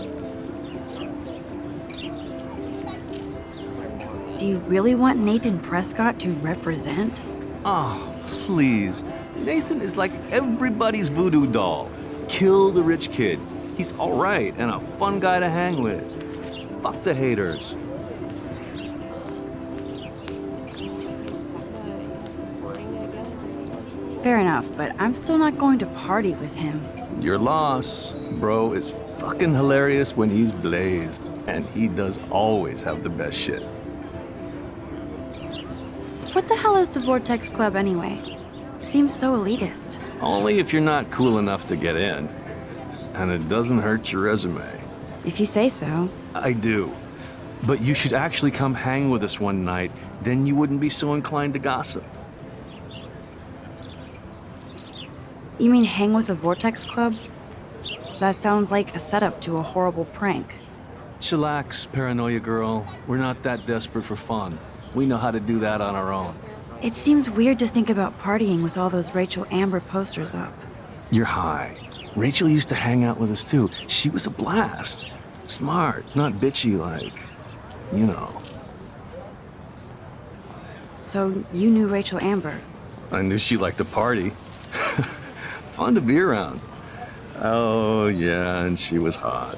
Do you really want Nathan Prescott to represent? Oh, please. Nathan is like everybody's voodoo doll. Kill the rich kid. He's all right and a fun guy to hang with. Fuck the haters. Fair enough, but I'm still not going to party with him. Your loss, bro, is fucking hilarious when he's blazed. And he does always have the best shit. What the hell is the Vortex Club anyway? Seems so elitist. Only if you're not cool enough to get in. And it doesn't hurt your resume. If you say so. I do. But you should actually come hang with us one night, then you wouldn't be so inclined to gossip. You mean hang with the Vortex Club? That sounds like a setup to a horrible prank. Chillax, paranoia girl. We're not that desperate for fun. We know how to do that on our own. It seems weird to think about partying with all those Rachel Amber posters up. You're high. Rachel used to hang out with us too. She was a blast. Smart, not bitchy like, you know. So you knew Rachel Amber? I knew she liked to party. Fun to be around. Oh, yeah, and she was hot.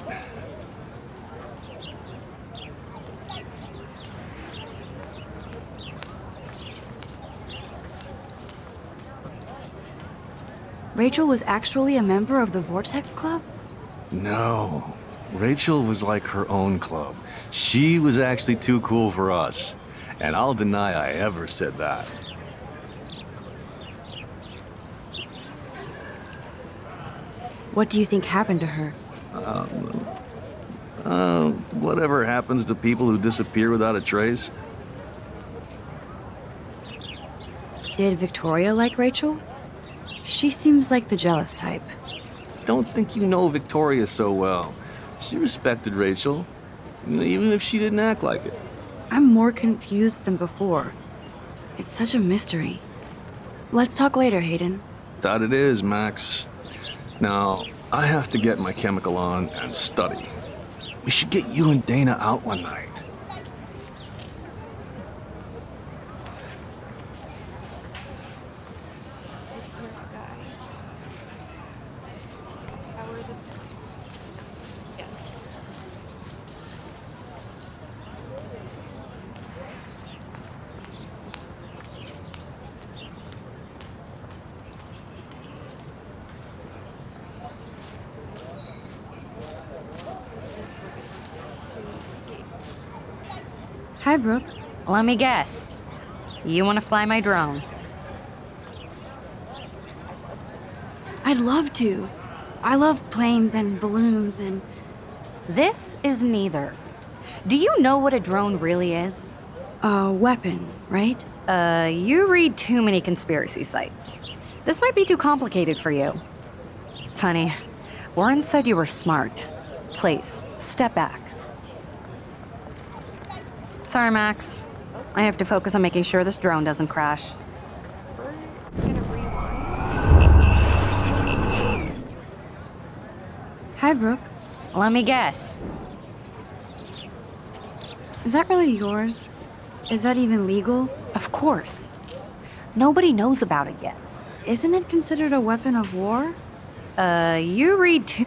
Rachel was actually a member of the Vortex Club? No. Rachel was like her own club. She was actually too cool for us. And I'll deny I ever said that. What do you think happened to her? Whatever happens to people who disappear without a trace. Did Victoria like Rachel? She seems like the jealous type. Don't think you know Victoria so well. She respected Rachel, even if she didn't act like it. I'm more confused than before. It's such a mystery. Let's talk later, Hayden. That it is, Max. Now, I have to get my chemical on and study. We should get you and Dana out one night. This Nerf guy. How are the... Yes. This we're going to escape. Hi, Brooke. Let me guess. You want to fly my drone? I'd love to. I love planes and balloons and... This is neither. Do you know what a drone really is? A weapon, right? You read too many conspiracy sites. This might be too complicated for you. Funny. Warren said you were smart. Please, step back. Sorry, Max. I have to focus on making sure this drone doesn't crash. Hi, Brooke. Let me guess. Is that really yours? Is that even legal? Of course. Nobody knows about it yet. Isn't it considered a weapon of war? You read too...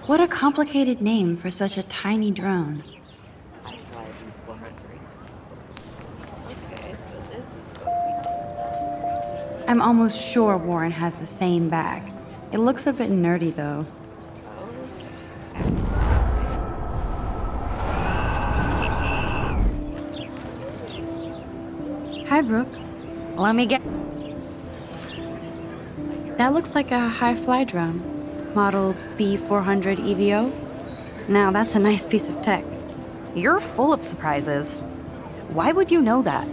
What a complicated name for such a tiny drone. I fly B400. Okay, so this is what we... I'm almost sure Warren has the same bag. It looks a bit nerdy, though. Hi, Brooke. Let me get... That looks like a high-fly drone. Model B400 EVO. Now, that's a nice piece of tech. You're full of surprises. Why would you know that?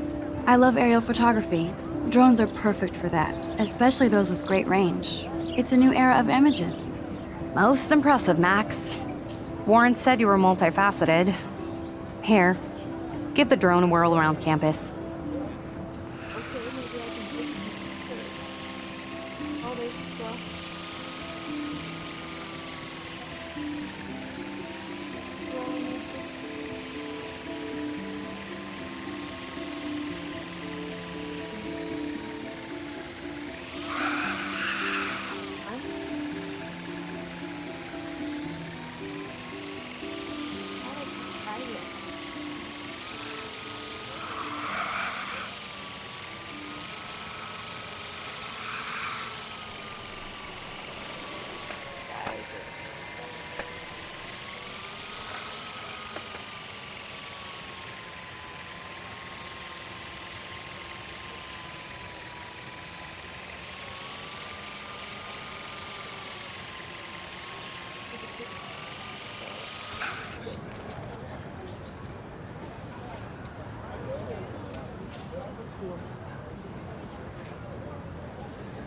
I love aerial photography. Drones are perfect for that, especially those with great range. It's a new era of images. Most impressive, Max. Warren said you were multifaceted. Here, give the drone a whirl around campus. Okay, maybe I can take some pictures. All this stuff. That's where I need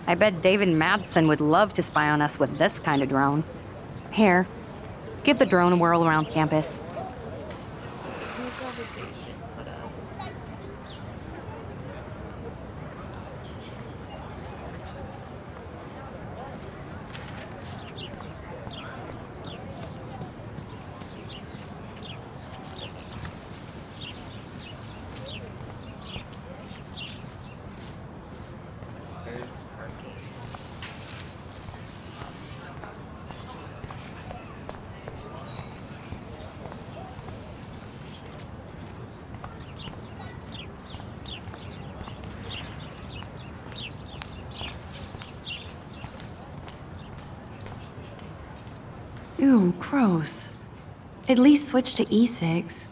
I bet David Madsen would love to spy on us with this kind of drone. Here, give the drone a whirl around campus. There's no conversation, but there's parking. Ew, gross. At least switch to e-cigs.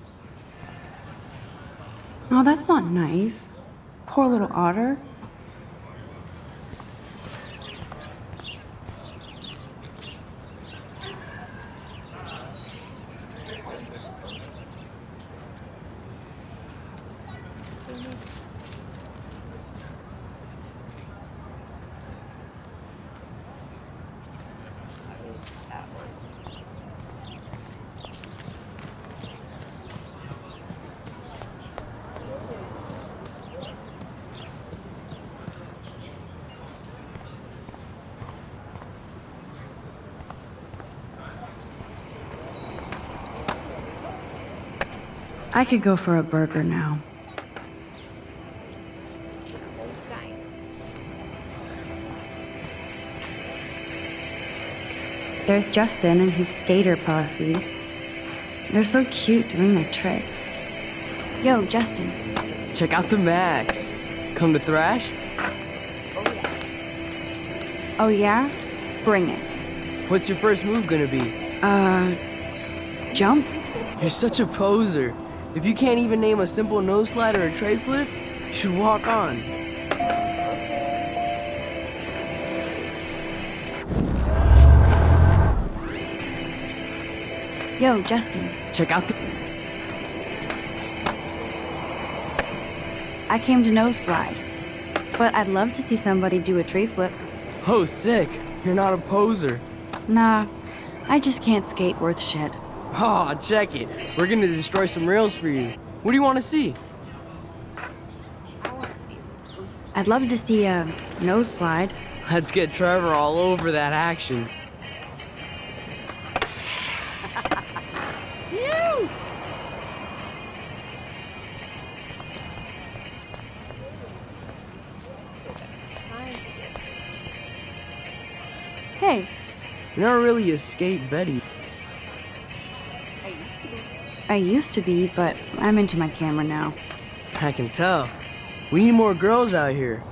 Oh, that's not nice. Poor little otter. I could go for a burger now. Those dying. There's Justin and his skater posse. They're so cute doing their tricks. Yo, Justin. Check out the Max. Come to thrash? Oh yeah? Bring it. What's your first move gonna be? Jump? You're such a poser. If you can't even name a simple nose slide or a tray flip, you should walk on. Yo, Justin. Check out the... I came to nose slide. But I'd love to see somebody do a tree flip. Oh, sick. You're not a poser. Nah, I just can't skate worth shit. Aw, check it. We're gonna destroy some rails for you. What do you want to see? I want to see those. I'd love to see a nose slide. Let's get Trevor all over that action. Time to get this. Hey, You're not really a skate Betty. I used to be. I used to be, but I'm into my camera now. I can tell. We need more girls out here.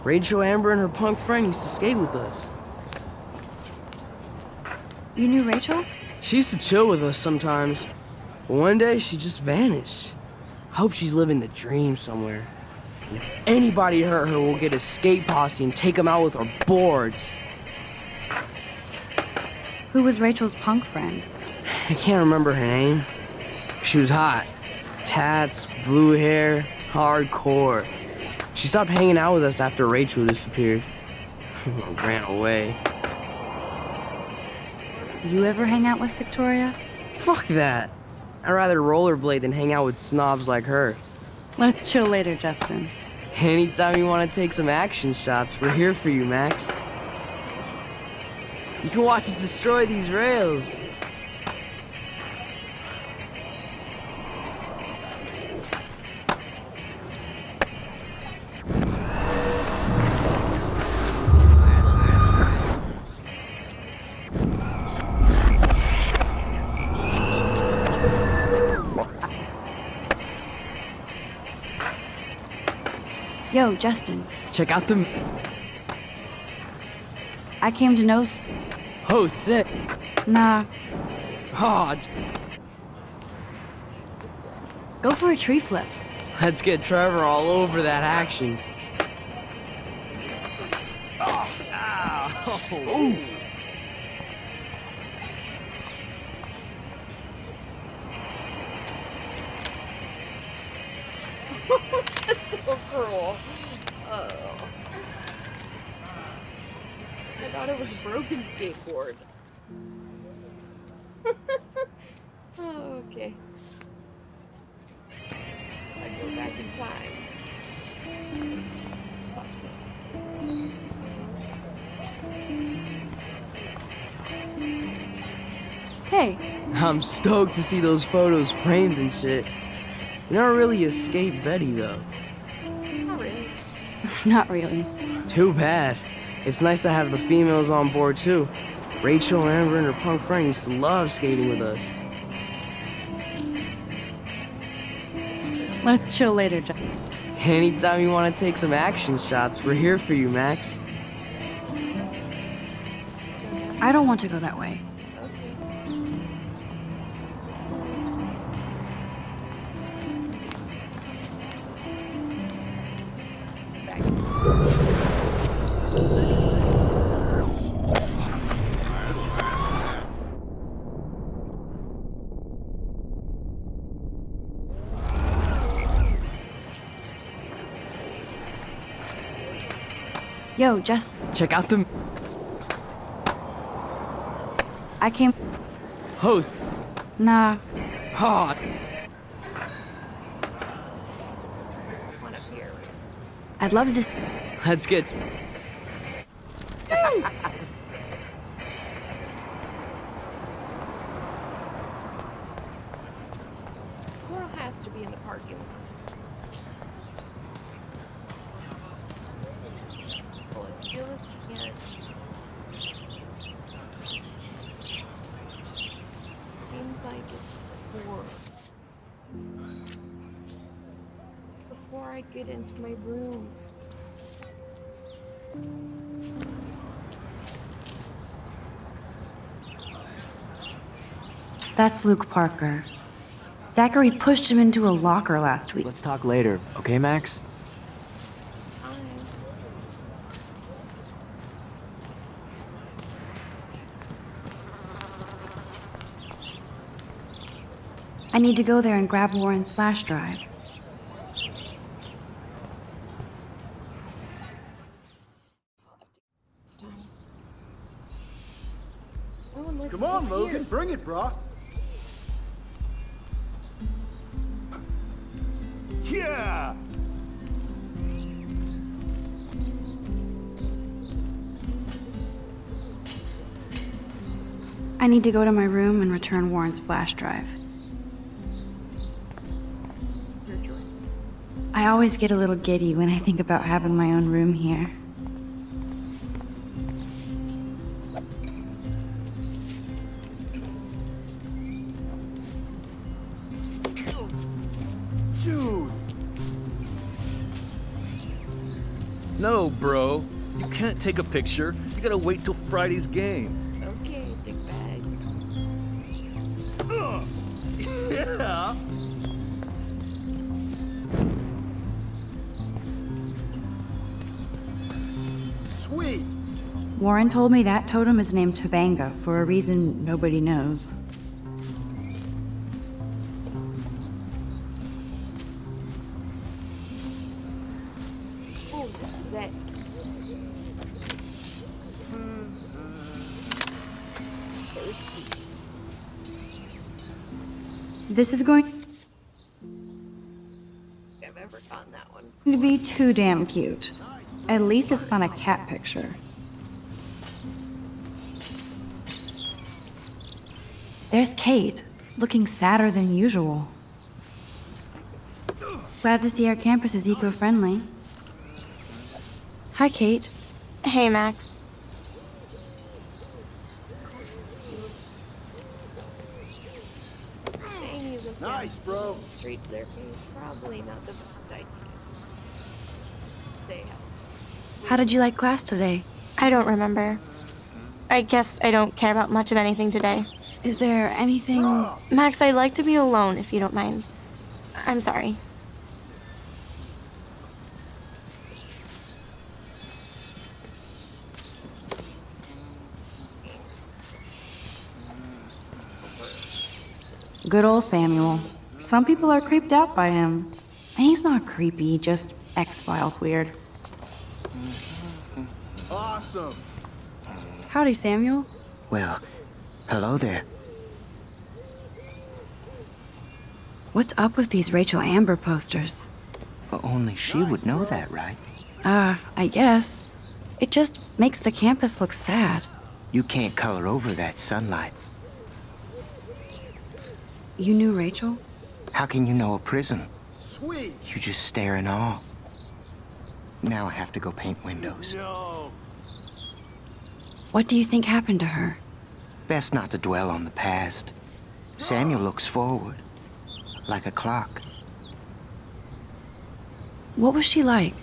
Rachel Amber and her punk friend used to skate with us. You knew Rachel? She used to chill with us sometimes. But one day, she just vanished. I hope she's living the dream somewhere. And if anybody hurt her, we'll get a skate posse and take them out with our boards. Who was Rachel's punk friend? I can't remember her name. She was hot. Tats, blue hair, hardcore. She stopped hanging out with us after Rachel disappeared. Ran away. You ever hang out with Victoria? Fuck that. I'd rather rollerblade than hang out with snobs like her. Let's chill later, Justin. Anytime you want to take some action shots, we're here for you, Max. You can watch us destroy these rails. Yo, Justin. Check out the... I came to know... Oh, sick. Nah. Oh, Go for a tree flip. let's get Trevor all over that action. Oh, ow. Ooh. That's so cruel. Oh. I thought it was a broken skateboard. Oh, okay. I go back in time. Fuck it. Hey. I'm stoked to see those photos framed and shit. You're not really a skate Betty, though. Not really. Not really. Too bad. It's nice to have the females on board, too. Rachel, Amber, and her punk friend used to love skating with us. Let's chill later, Justin. Anytime you want to take some action shots, we're here for you, Max. I don't want to go that way. Yo, Justin. Check out the... I came... Host. Nah. Oh, One up here. I'd love to... let's get... Squirrel has to be in the parking lot. Well, let's steal this can. Seems like it's before I get into my room. That's Luke Parker. Zachary pushed him into a locker last week. Let's talk later, okay, Max? I need to go there and grab Warren's flash drive. Come on, Logan, bring it, brah. Yeah! I need to go to my room and return Warren's flash drive. I always get a little giddy when I think about having my own room here. Dude! No, bro. You can't take a picture. You gotta wait till Friday's game. Okay, big bag. Yeah! Sweet! Warren told me that totem is named Tobanga for a reason nobody knows. Oh, this is it. Thirsty. This is going I've ever gotten that one. to be too damn cute. At least it's not a cat picture. There's Kate, looking sadder than usual. Glad to see our campus is eco-friendly. Hi, Kate. Hey, Max. Amy looked Nice, down, bro. straight to their face. Probably not the best idea. Say How did you like class today? I don't remember. I guess I don't care about much of anything today. Is there anything... Max, I'd like to be alone if you don't mind. I'm sorry. Good old Samuel. Some people are creeped out by him. And he's not creepy, just X-Files weird. Awesome! Howdy, Samuel. Well, hello there. What's up with these Rachel Amber posters? Only she would know that, right? I guess. It just makes the campus look sad. You can't color over that sunlight. You knew Rachel? How can you know a prison? Sweet! You just stare in awe. Now I have to go paint windows. No! What do you think happened to her? Best not to dwell on the past. Samuel looks forward, like a clock. What was she like?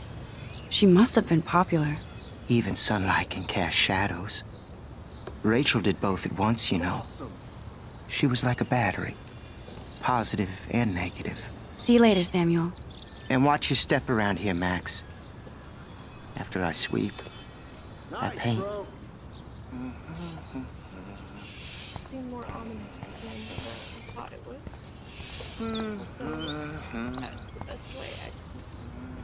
She must have been popular. Even sunlight can cast shadows. Rachel did both at once, you know. She was like a battery, positive and negative. See you later, Samuel. And watch your step around here, Max. After I sweep, I paint. seemed more ominous than I thought it would. So that's the best way I see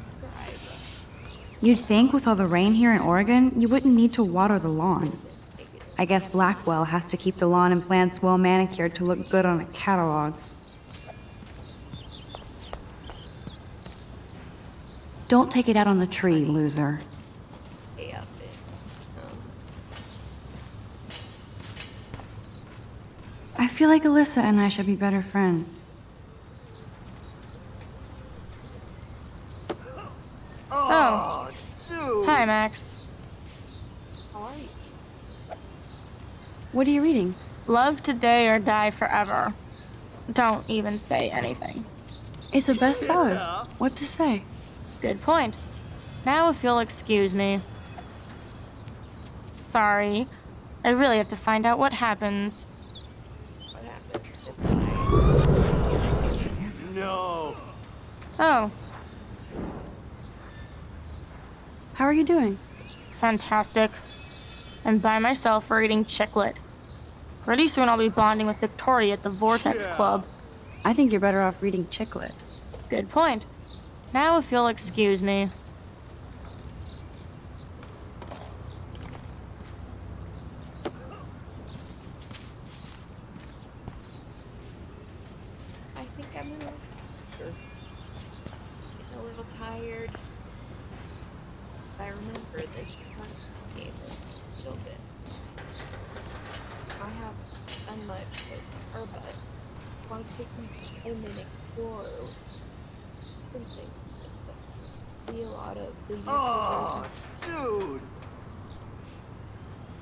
describe. You'd think with all the rain here in Oregon, you wouldn't need to water the lawn. I guess Blackwell has to keep the lawn and plants well manicured to look good on a catalog. Don't take it out on the tree, loser. I feel like Alyssa and I should be better friends. Hi, Max. How are you? What are you reading? Love today or die forever. Don't even say anything. It's a bestseller. What to say? Good point. Now, if you'll excuse me. Sorry. I really have to find out what happens. What happened? No. Oh, How are you doing? fantastic. I'm by myself reading Chicklet. Pretty soon I'll be bonding with Victoria at the Vortex Club. I think you're better off reading Chicklet. Good point. Now, if you'll excuse me. I think I'm gonna. Getting a little tired. I remember this part of the game a little bit. I haven't done much so far, but I want to take my time and explore something. See a lot of the YouTubers and Dude.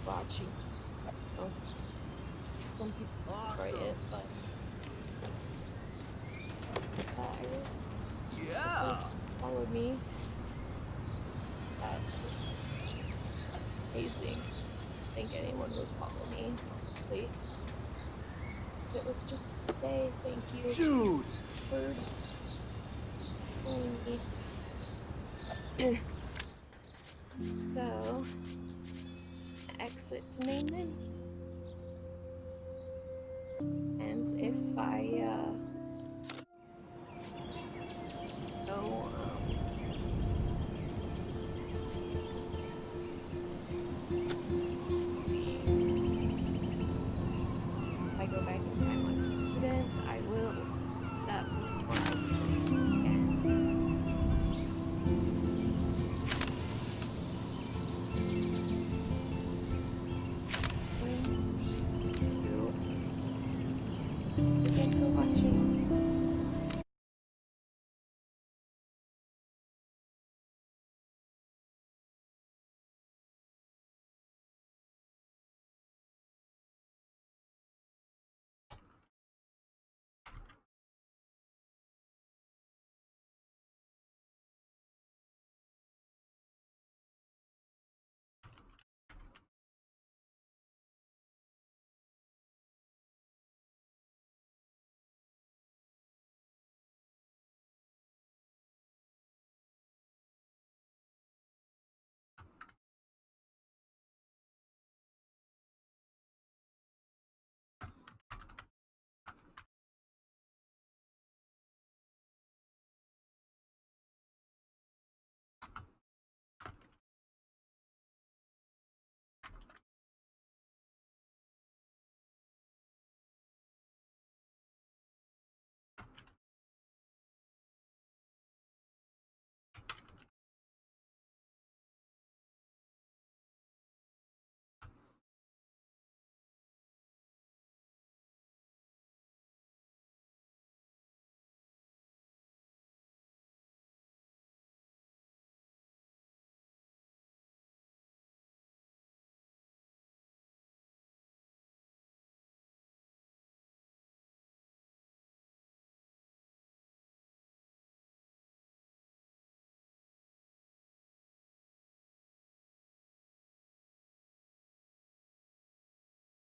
watching. Oh, some people enjoy it, but Yeah. follow me. That's amazing. I think anyone would follow me. Wait. If it was just today, thank you. Dude. Birds. Following me. So, exit to main menu. And if I